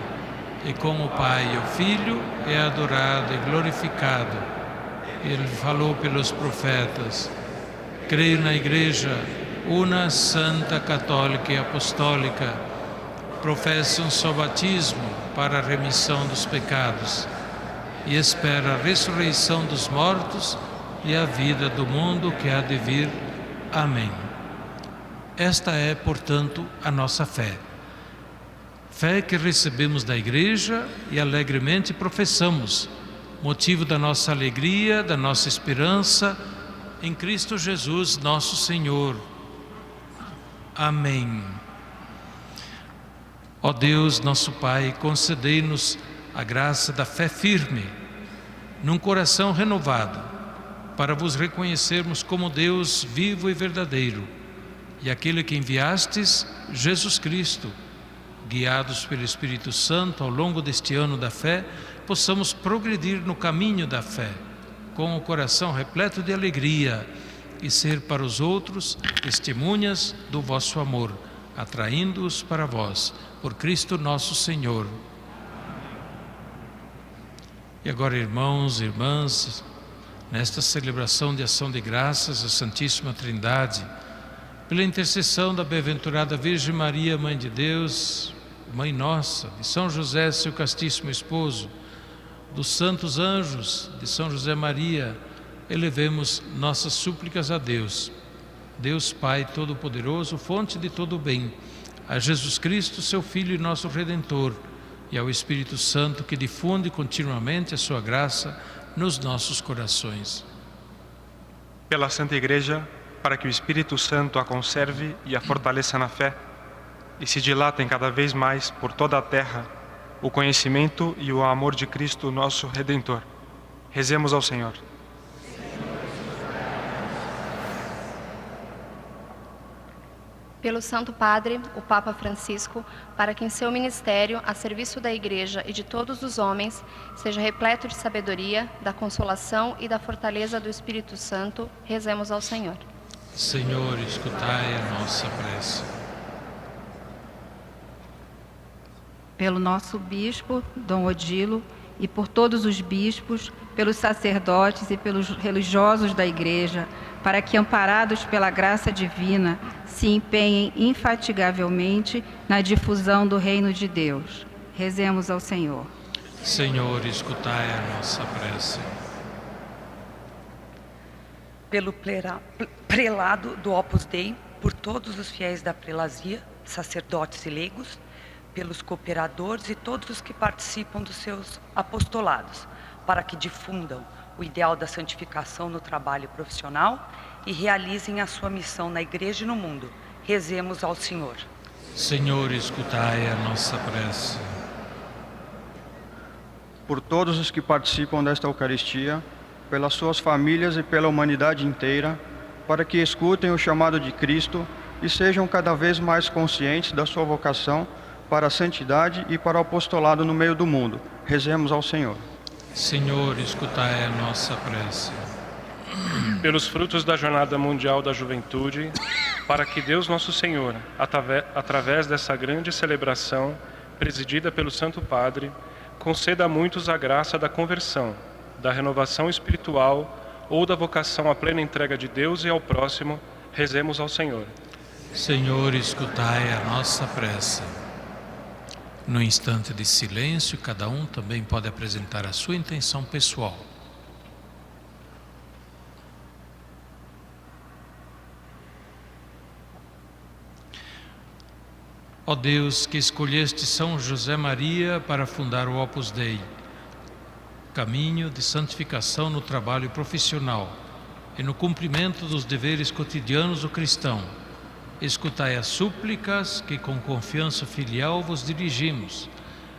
e com o Pai e o Filho é adorado e glorificado. Ele falou pelos profetas. Creio na Igreja, una, santa, católica e apostólica. Professo um só batismo para a remissão dos pecados e espera a ressurreição dos mortos e a vida do mundo que há de vir. Amém. Esta é, portanto, a nossa fé. Fé que recebemos da Igreja e alegremente professamos, motivo da nossa alegria, da nossa esperança em Cristo Jesus, nosso Senhor. Amém. Ó Deus, nosso Pai, concedei-nos a graça da fé firme, num coração renovado, para vos reconhecermos como Deus vivo e verdadeiro, e aquele que enviastes, Jesus Cristo. Guiados pelo Espírito Santo ao longo deste ano da fé, possamos progredir no caminho da fé, com o coração repleto de alegria, e ser para os outros testemunhas do vosso amor, atraindo-os para vós, por Cristo nosso Senhor. E agora, irmãos e irmãs, nesta celebração de ação de graças à Santíssima Trindade, pela intercessão da bem-aventurada Virgem Maria, Mãe de Deus, Mãe Nossa, de São José, seu castíssimo esposo, dos santos anjos, de São José Maria, elevemos nossas súplicas a Deus. Deus Pai Todo-Poderoso, fonte de todo o bem, a Jesus Cristo, seu Filho e nosso Redentor, e ao Espírito Santo, que difunde continuamente a sua graça nos nossos corações. pela Santa Igreja, para que o Espírito Santo a conserve e a fortaleça na fé, e se dilatem cada vez mais por toda a terra o conhecimento e o amor de Cristo, nosso Redentor. Rezemos ao Senhor. Pelo Santo Padre, o Papa Francisco, para que em seu ministério, a serviço da Igreja e de todos os homens, seja repleto de sabedoria, da consolação e da fortaleza do Espírito Santo, rezemos ao Senhor. Senhor, escutai a nossa prece. Pelo nosso bispo, Dom Odilo, e por todos os bispos, pelos sacerdotes e pelos religiosos da Igreja, para que, amparados pela graça divina, se empenhem infatigavelmente na difusão do reino de Deus. Rezemos ao Senhor. Senhor, escutai a nossa prece. Pelo prelado do Opus Dei, por todos os fiéis da prelazia, sacerdotes e leigos, pelos cooperadores e todos os que participam dos seus apostolados, para que difundam o ideal da santificação no trabalho profissional e realizem a sua missão na Igreja e no mundo. Rezemos ao Senhor. Senhor, escutai a nossa prece. Por todos os que participam desta Eucaristia, pelas suas famílias e pela humanidade inteira, para que escutem o chamado de Cristo e sejam cada vez mais conscientes da sua vocação para a santidade e para o apostolado no meio do mundo. Rezemos ao Senhor. Senhor, escutai a nossa prece. Pelos frutos da Jornada Mundial da Juventude, para que Deus Nosso Senhor, através dessa grande celebração, presidida pelo Santo Padre, conceda a muitos a graça da conversão, da renovação espiritual ou da vocação à plena entrega de Deus e ao próximo, rezemos ao Senhor. Senhor, escutai a nossa prece. No instante de silêncio, cada um também pode apresentar a sua intenção pessoal. Ó Deus, que escolheste São José Maria para fundar o Opus Dei, caminho de santificação no trabalho profissional e no cumprimento dos deveres cotidianos do cristão, escutai as súplicas que com confiança filial vos dirigimos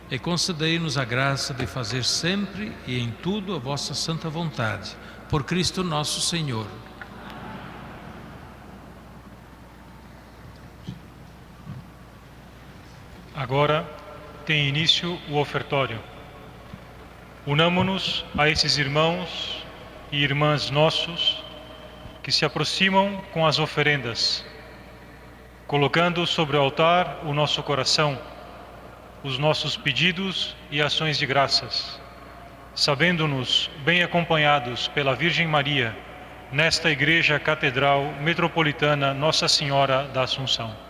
e concedei-nos a graça de fazer sempre e em tudo a vossa santa vontade, por Cristo nosso Senhor. Agora tem início o ofertório. Unamo-nos a esses irmãos e irmãs nossos que se aproximam com as oferendas, colocando sobre o altar o nosso coração, os nossos pedidos e ações de graças, sabendo-nos bem acompanhados pela Virgem Maria, nesta Igreja Catedral Metropolitana Nossa Senhora da Assunção.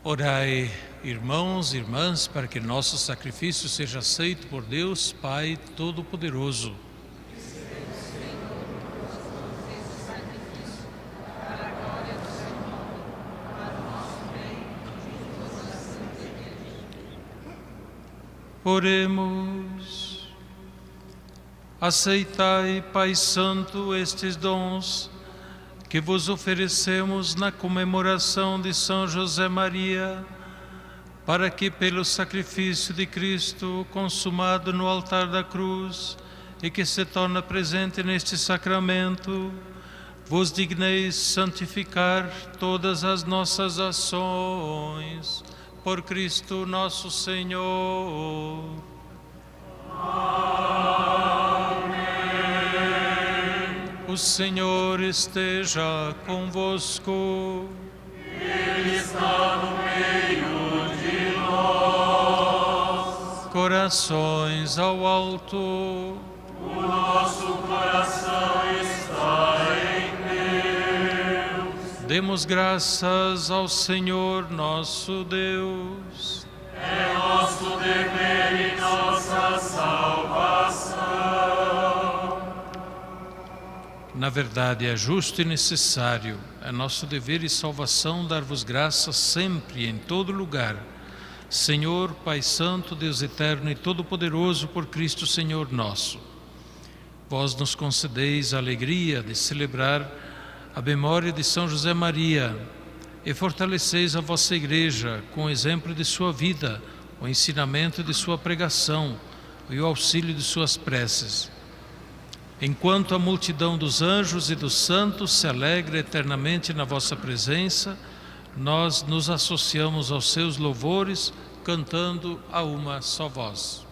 Orai, irmãos e irmãs, para que nosso sacrifício seja aceito por Deus, Pai Todo-Poderoso. Oremos. Aceitai, Pai Santo, estes dons que vos oferecemos na comemoração de São José Maria, para que pelo sacrifício de Cristo consumado no altar da cruz e que se torna presente neste sacramento, vos digneis santificar todas as nossas ações. Por Cristo nosso Senhor. Amém. O Senhor esteja convosco. Ele está no meio de nós. Corações ao alto. O nosso coração está em Deus. Demos graças ao Senhor nosso Deus. É nosso dever e nossa salvação. Na verdade, é justo e necessário, é nosso dever e salvação dar-vos graças sempre e em todo lugar. Senhor, Pai Santo, Deus Eterno e Todo-Poderoso, por Cristo Senhor nosso. Vós nos concedeis a alegria de celebrar a memória de São José Maria e fortaleceis a vossa Igreja com o exemplo de sua vida, o ensinamento de sua pregação e o auxílio de suas preces. Enquanto a multidão dos anjos e dos santos se alegra eternamente na vossa presença, nós nos associamos aos seus louvores, cantando a uma só voz.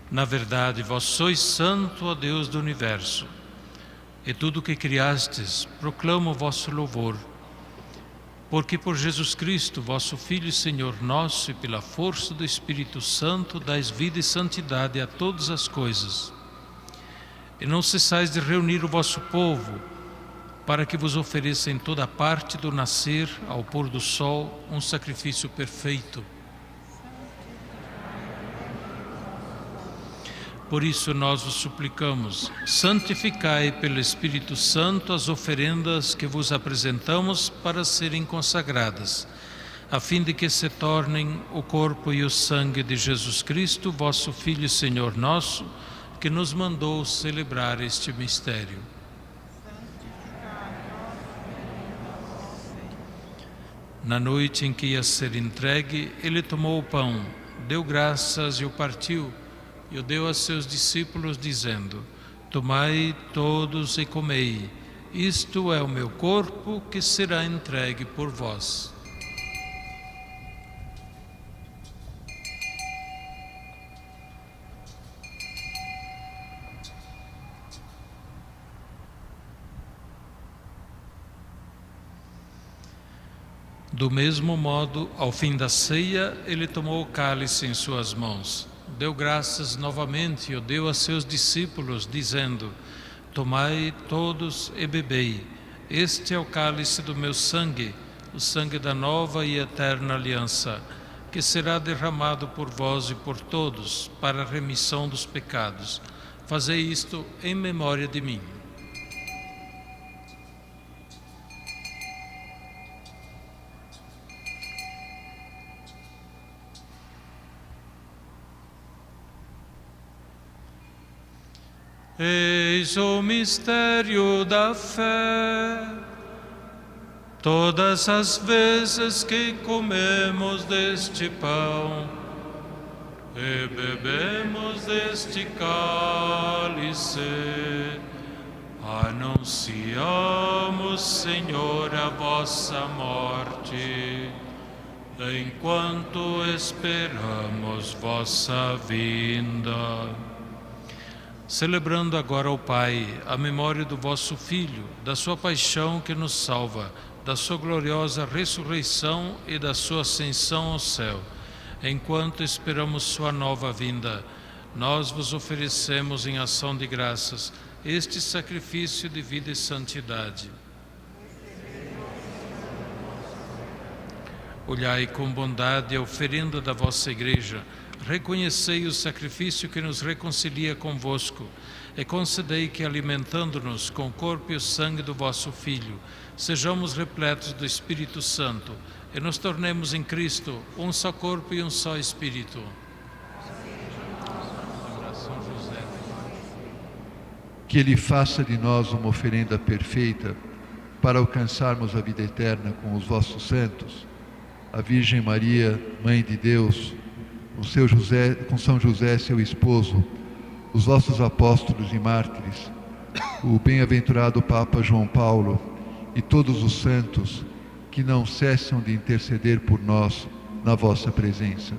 Na verdade, vós sois santo, ó Deus do universo, e tudo o que criastes proclama o vosso louvor. Porque por Jesus Cristo, vosso Filho e Senhor nosso, e pela força do Espírito Santo, dais vida e santidade a todas as coisas. E não cessais de reunir o vosso povo, para que vos ofereça em toda parte, do nascer ao pôr do sol, um sacrifício perfeito. Por isso nós vos suplicamos, santificai pelo Espírito Santo as oferendas que vos apresentamos para serem consagradas, a fim de que se tornem o corpo e o sangue de Jesus Cristo, vosso Filho e Senhor nosso, que nos mandou celebrar este mistério. Na noite em que ia ser entregue, ele tomou o pão, deu graças e o partiu, e o deu a seus discípulos, dizendo: tomai todos e comei, isto é o meu corpo que será entregue por vós. Do mesmo modo, ao fim da ceia, ele tomou o cálice em suas mãos, deu graças novamente e o deu a seus discípulos, dizendo: tomai todos e bebei, este é o cálice do meu sangue, o sangue da nova e eterna aliança, que será derramado por vós e por todos para a remissão dos pecados. Fazei isto em memória de mim. Eis o mistério da fé. Todas as vezes que comemos deste pão e bebemos deste cálice, anunciamos, Senhor, a vossa morte, enquanto esperamos vossa vinda. Celebrando agora ao Pai a memória do vosso Filho, da sua paixão que nos salva, da sua gloriosa ressurreição e da sua ascensão ao céu, enquanto esperamos sua nova vinda, nós vos oferecemos em ação de graças este sacrifício de vida e santidade. Olhai com bondade a oferenda da vossa Igreja, reconhecei o sacrifício que nos reconcilia convosco e concedei que, alimentando-nos com o corpo e o sangue do vosso Filho, sejamos repletos do Espírito Santo e nos tornemos em Cristo um só corpo e um só Espírito. Que Ele faça de nós uma oferenda perfeita para alcançarmos a vida eterna com os vossos santos, a Virgem Maria, Mãe de Deus, com São José, seu esposo, os vossos apóstolos e mártires, o bem-aventurado Papa João Paulo e todos os santos que não cessam de interceder por nós na vossa presença.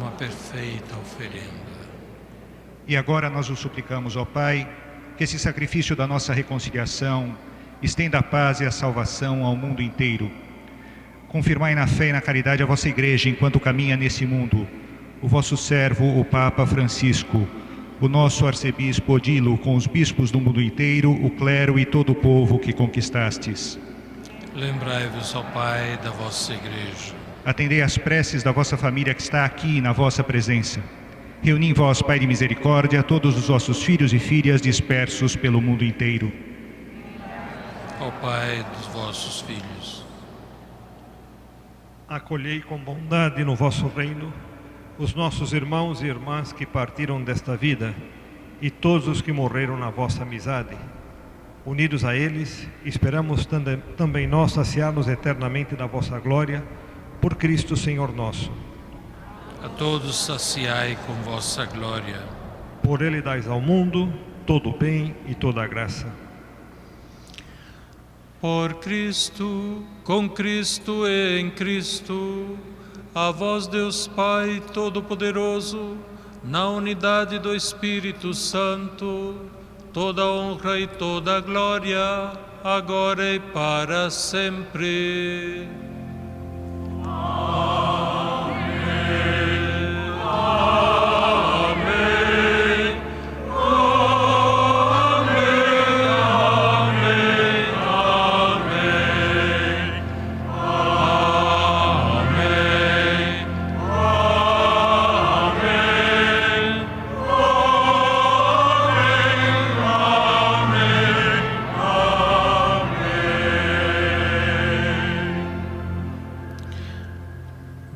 Uma perfeita oferenda. E agora nós o suplicamos, ó Pai, que esse sacrifício da nossa reconciliação estenda a paz e a salvação ao mundo inteiro. Confirmai na fé e na caridade a vossa Igreja enquanto caminha nesse mundo, o vosso servo, o Papa Francisco, o nosso arcebispo Odilo, com os bispos do mundo inteiro, o clero e todo o povo que conquistastes. Lembrai-vos, ó Pai, da vossa Igreja. Atendei às preces da vossa família que está aqui na vossa presença. Reuni em vós, Pai de misericórdia, todos os vossos filhos e filhas dispersos pelo mundo inteiro. Ó Pai dos vossos filhos, acolhei com bondade no vosso reino os nossos irmãos e irmãs que partiram desta vida e todos os que morreram na vossa amizade. Unidos a eles, esperamos também nós saciar-nos eternamente da vossa glória, por Cristo Senhor nosso. a todos saciai com vossa glória. Por Ele dais ao mundo todo o bem e toda a graça. Por Cristo, com Cristo e em Cristo, a vós Deus Pai Todo-Poderoso, na unidade do Espírito Santo, toda honra e toda glória, agora e para sempre.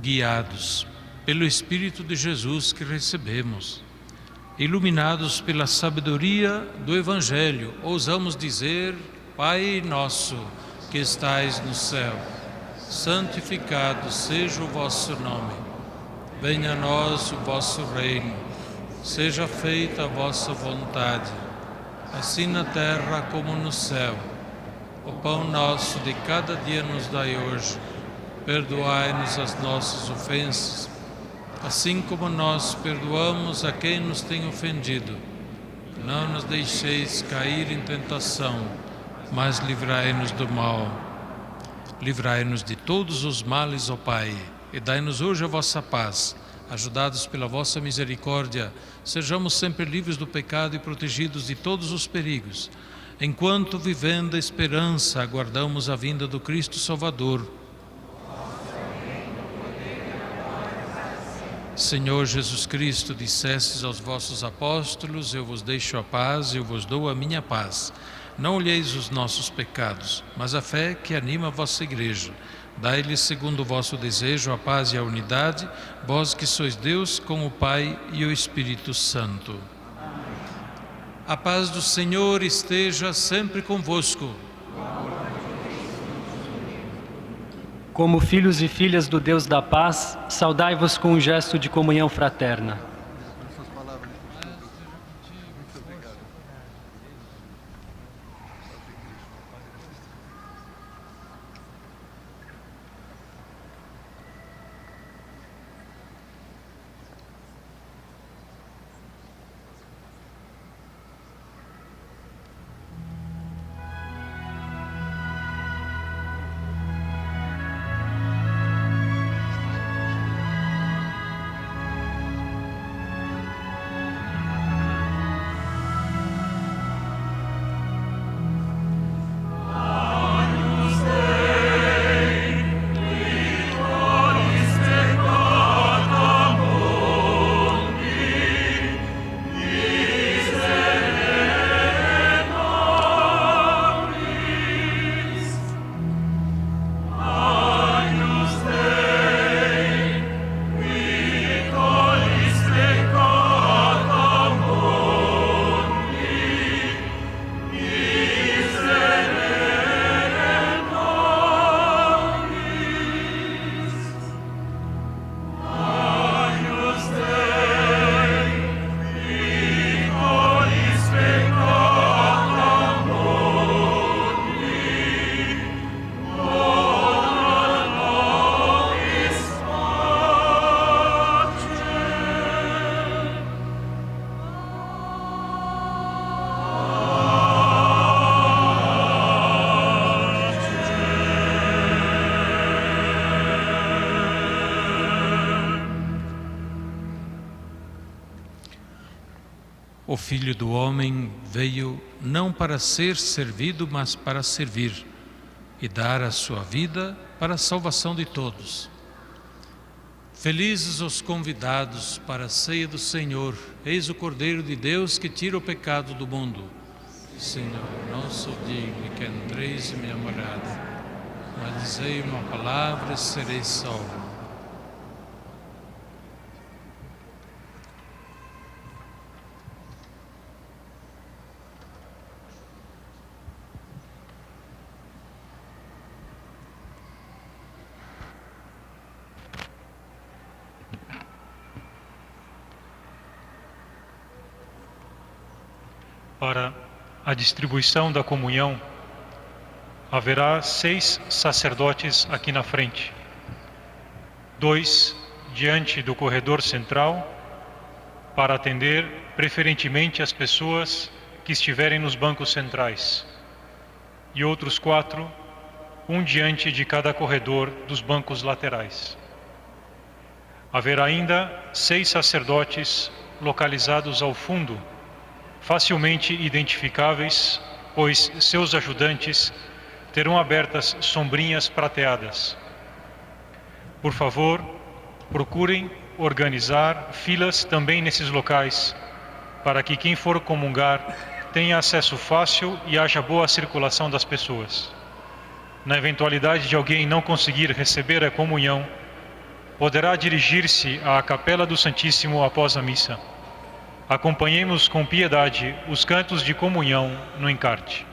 Guiados pelo Espírito de Jesus que recebemos, iluminados pela sabedoria do Evangelho, ousamos dizer: Pai nosso que estais no céu, santificado seja o vosso nome. Venha a nós o vosso reino. Seja feita a vossa vontade, assim na terra como no céu. O pão nosso de cada dia nos dai hoje. Perdoai-nos as nossas ofensas, assim como nós perdoamos a quem nos tem ofendido. Não nos deixeis cair em tentação, mas livrai-nos do mal. Livrai-nos de todos os males, ó Pai, e dai-nos hoje a vossa paz. Ajudados pela vossa misericórdia, sejamos sempre livres do pecado e protegidos de todos os perigos, enquanto, vivendo a esperança, aguardamos a vinda do Cristo Salvador. Senhor Jesus Cristo, dissestes aos vossos apóstolos: eu vos deixo a paz, eu vos dou a minha paz. Não olheis os nossos pecados, mas a fé que anima a vossa igreja. Dai-lhes, segundo o vosso desejo, a paz e a unidade, vós que sois Deus com o Pai e o Espírito Santo. A paz do Senhor esteja sempre convosco. Como filhos e filhas do Deus da paz, saudai-vos com um gesto de comunhão fraterna. O Filho do Homem veio não para ser servido, mas para servir e dar a sua vida para a salvação de todos. Felizes os convidados para a ceia do Senhor. Eis o Cordeiro de Deus que tira o pecado do mundo. Senhor, não sou digno que entreis em minha morada, mas dizei uma palavra e serei salvo. Para a distribuição da comunhão, haverá 6 sacerdotes aqui na frente. 2 diante do corredor central, para atender preferentemente as pessoas que estiverem nos bancos centrais. E outros 4, um diante de cada corredor dos bancos laterais. Haverá ainda 6 sacerdotes localizados ao fundo, facilmente identificáveis, pois seus ajudantes terão abertas sombrinhas prateadas. Por favor, procurem organizar filas também nesses locais, para que quem for comungar tenha acesso fácil e haja boa circulação das pessoas. Na eventualidade de alguém não conseguir receber a comunhão, poderá dirigir-se à Capela do Santíssimo após a missa. Acompanhemos com piedade os cantos de comunhão no encarte.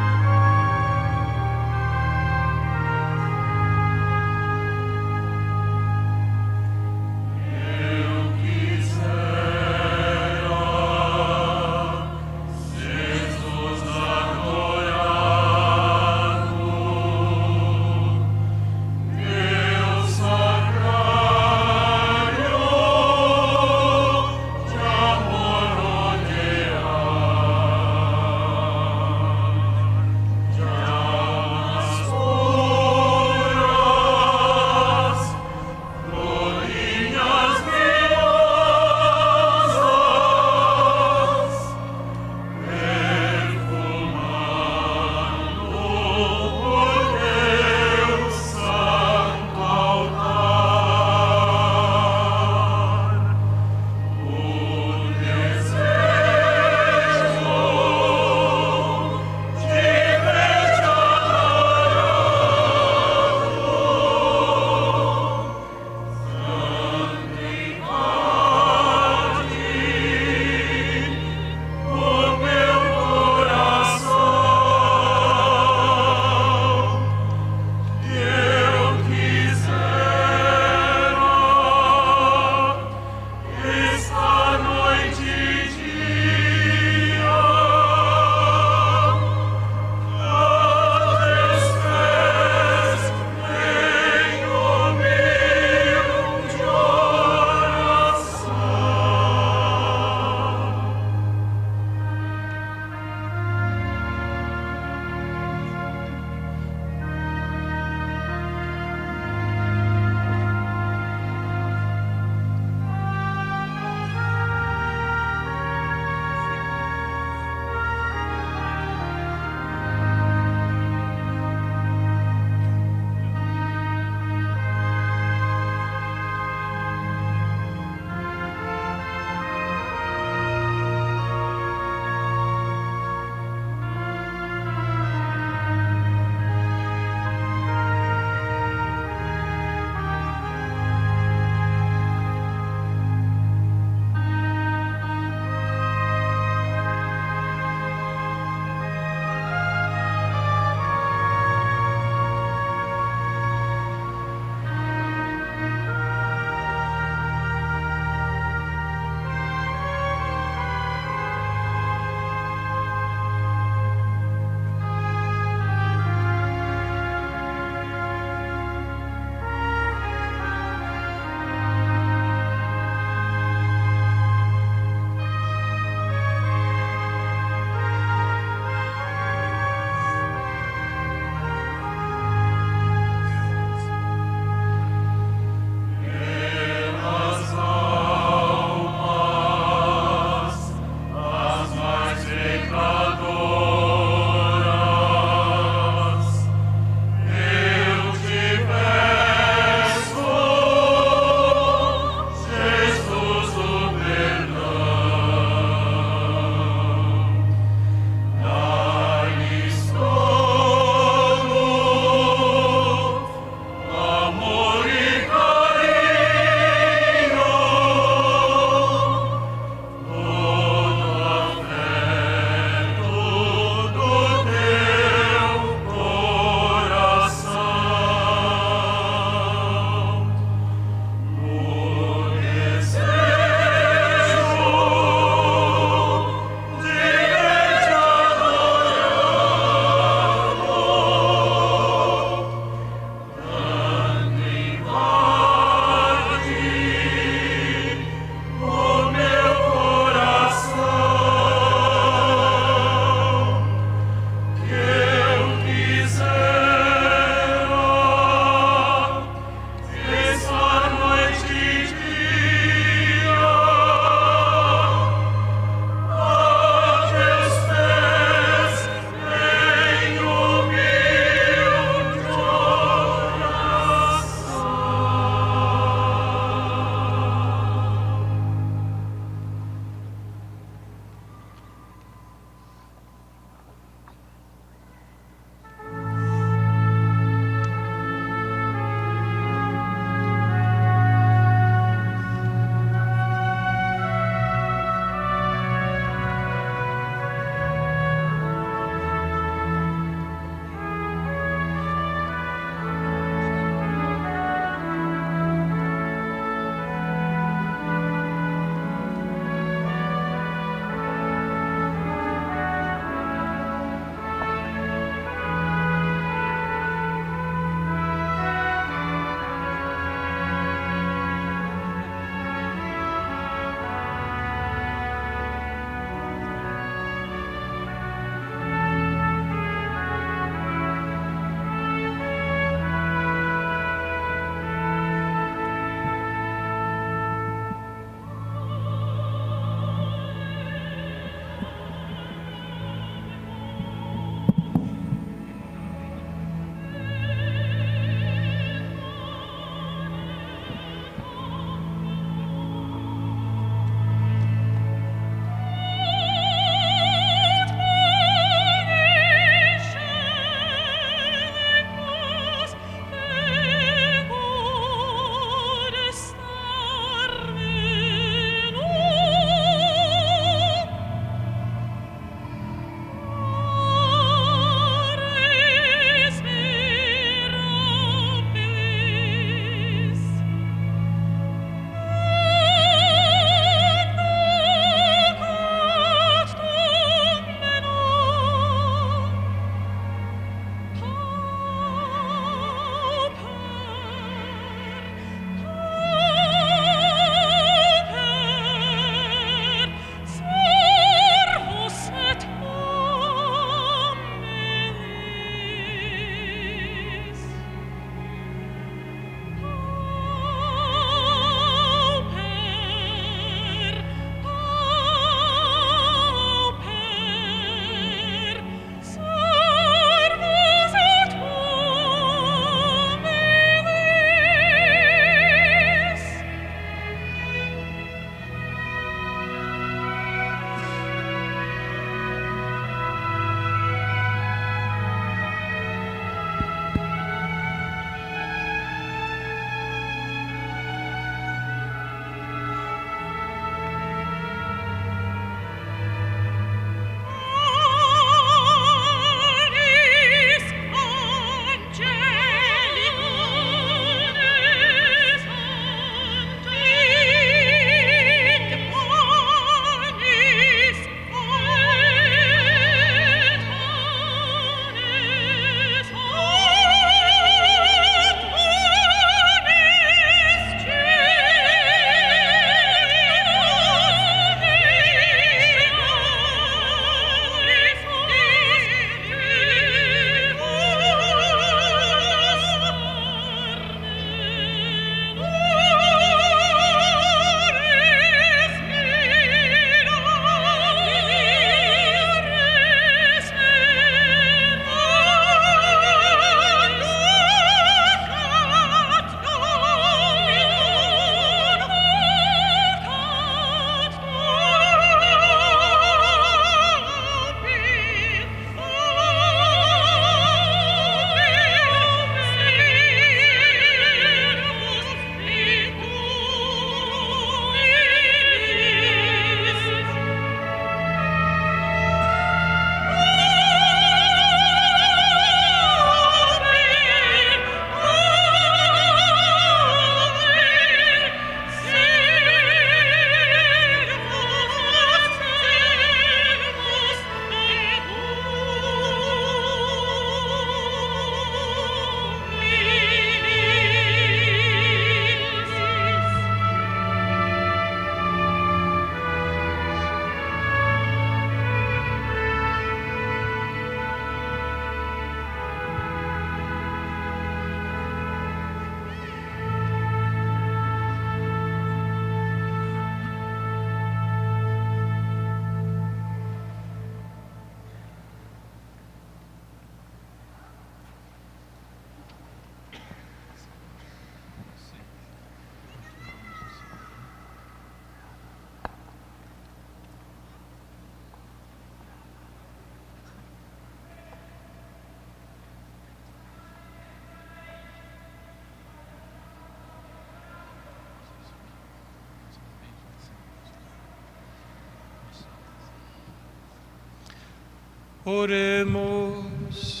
Oremos.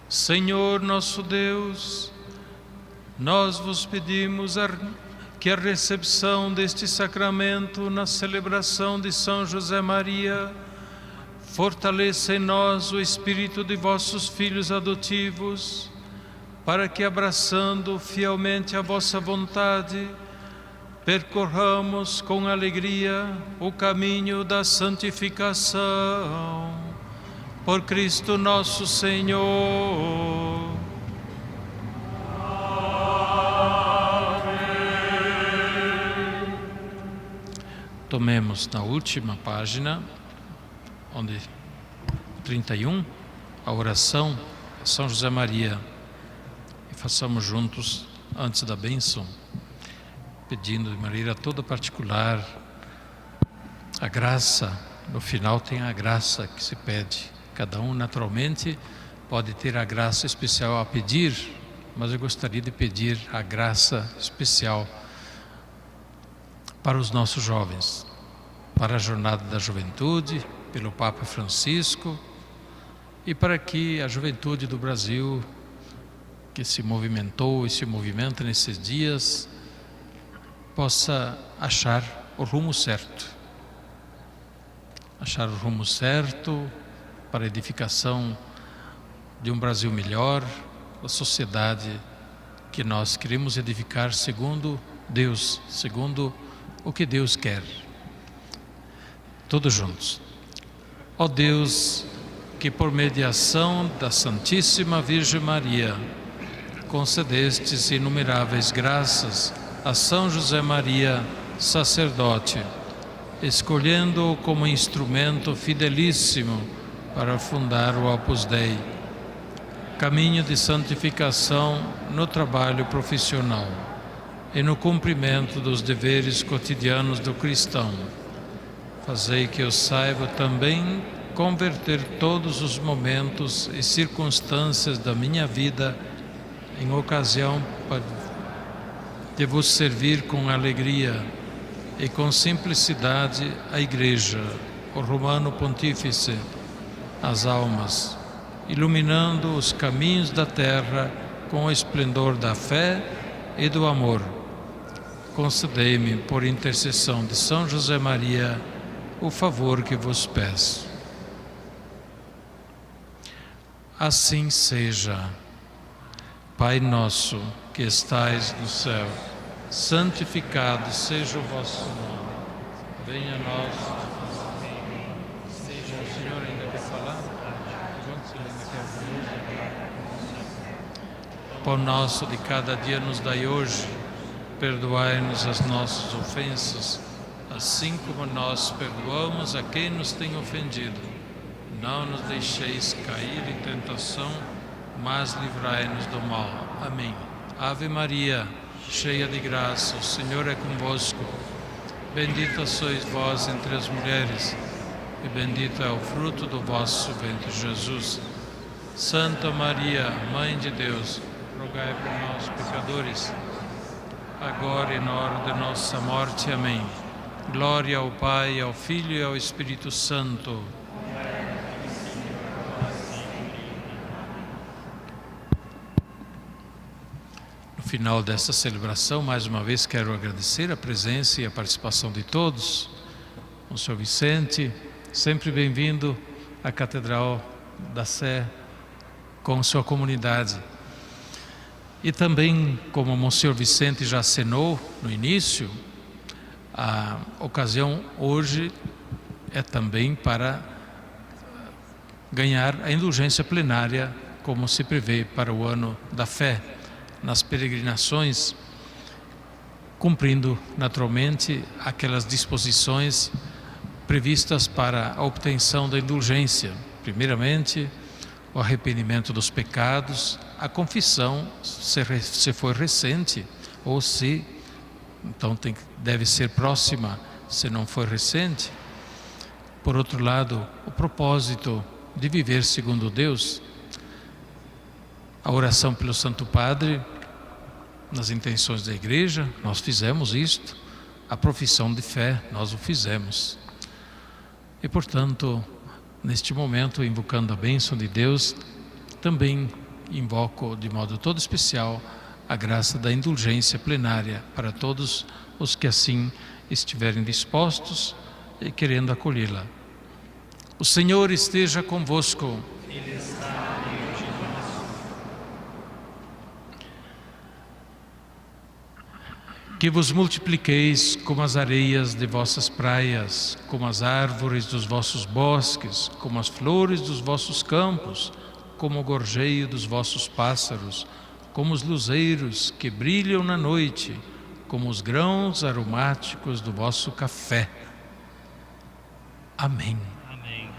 Senhor nosso Deus, nós vos pedimos que a recepção deste sacramento na celebração de São José Maria fortaleça em nós o espírito de vossos filhos adotivos, para que, abraçando fielmente a vossa vontade, percorramos com alegria o caminho da santificação. Por Cristo nosso Senhor. Tomemos na última página, onde 31, a oração a São José Maria, e façamos juntos antes da bênção, pedindo de maneira toda particular a graça. No final tem a graça que se pede. Cada um naturalmente pode ter a graça especial a pedir, mas eu gostaria de pedir a graça especial para os nossos jovens, para a jornada da juventude, pelo Papa Francisco, e para que a juventude do Brasil, que se movimentou e se movimenta nesses dias, possa achar o rumo certo. Achar o rumo certo para a edificação de um Brasil melhor, a sociedade que nós queremos edificar segundo Deus, segundo o que Deus quer. Todos juntos. Ó Deus, que por mediação da Santíssima Virgem Maria concedestes inumeráveis graças a São José Maria, sacerdote, escolhendo-o como instrumento fidelíssimo para fundar o Opus Dei, caminho de santificação no trabalho profissional e no cumprimento dos deveres cotidianos do cristão. Fazei que eu saiba também converter todos os momentos e circunstâncias da minha vida em ocasião de vos servir com alegria e com simplicidade a Igreja, o Romano Pontífice, as almas, iluminando os caminhos da terra com o esplendor da fé e do amor. Concedei-me, por intercessão de São José Maria, o favor que vos peço. Assim seja. Pai nosso, que estais no céu, santificado seja o vosso nome. Venha a nós. Seja o Senhor ainda quer falar? Pão nosso de cada dia nos dai hoje. Perdoai-nos as nossas ofensas, assim como nós perdoamos a quem nos tem ofendido. Não nos deixeis cair em tentação, mas livrai-nos do mal. Amém. Ave Maria, cheia de graça, o Senhor é convosco. Bendita sois vós entre as mulheres, e bendito é o fruto do vosso ventre, Jesus. Santa Maria, Mãe de Deus, rogai por nós, pecadores, agora e na hora de nossa morte. Amém. Glória ao Pai, ao Filho e ao Espírito Santo. No final desta celebração, mais uma vez quero agradecer a presença e a participação de todos. O Sr. Vicente, sempre bem-vindo à Catedral da Sé com sua comunidade. E também, como o Monsenhor Vicente já acenou no início, a ocasião hoje é também para ganhar a indulgência plenária, como se prevê para o ano da fé, nas peregrinações, cumprindo naturalmente aquelas disposições previstas para a obtenção da indulgência. Primeiramente, o arrependimento dos pecados, a confissão, se for recente, ou se, então deve ser próxima, se não for recente. Por outro lado, o propósito de viver segundo Deus, a oração pelo Santo Padre, nas intenções da Igreja, nós fizemos isto, a profissão de fé, nós o fizemos. E, portanto, neste momento, invocando a bênção de Deus, também invoco de modo todo especial a graça da indulgência plenária para todos os que assim estiverem dispostos e querendo acolhê-la. O Senhor esteja convosco. Ele está no meio de nós. Que vos multipliqueis como as areias de vossas praias, como as árvores dos vossos bosques, como as flores dos vossos campos, como o gorjeio dos vossos pássaros, como os luzeiros que brilham na noite, como os grãos aromáticos do vosso café. Amém. Amém.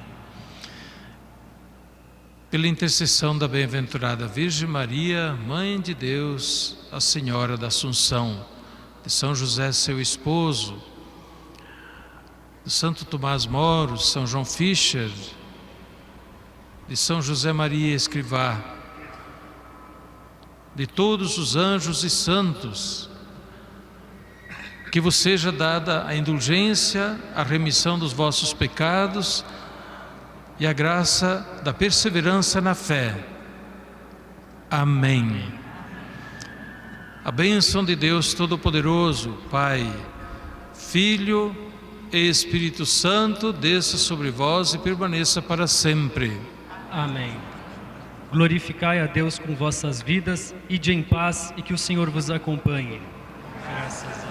Pela intercessão da bem-aventurada Virgem Maria, Mãe de Deus, a Senhora da Assunção, de São José, seu esposo, de Santo Tomás Moro, São João Fischer, de São José Maria Escrivá, de todos os anjos e santos, que vos seja dada a indulgência, a remissão dos vossos pecados e a graça da perseverança na fé. Amém. A bênção de Deus Todo-Poderoso, Pai, Filho e Espírito Santo, desça sobre vós e permaneça para sempre. Amém. Glorificai a Deus com vossas vidas, ide em paz e que o Senhor vos acompanhe. Graças a Deus.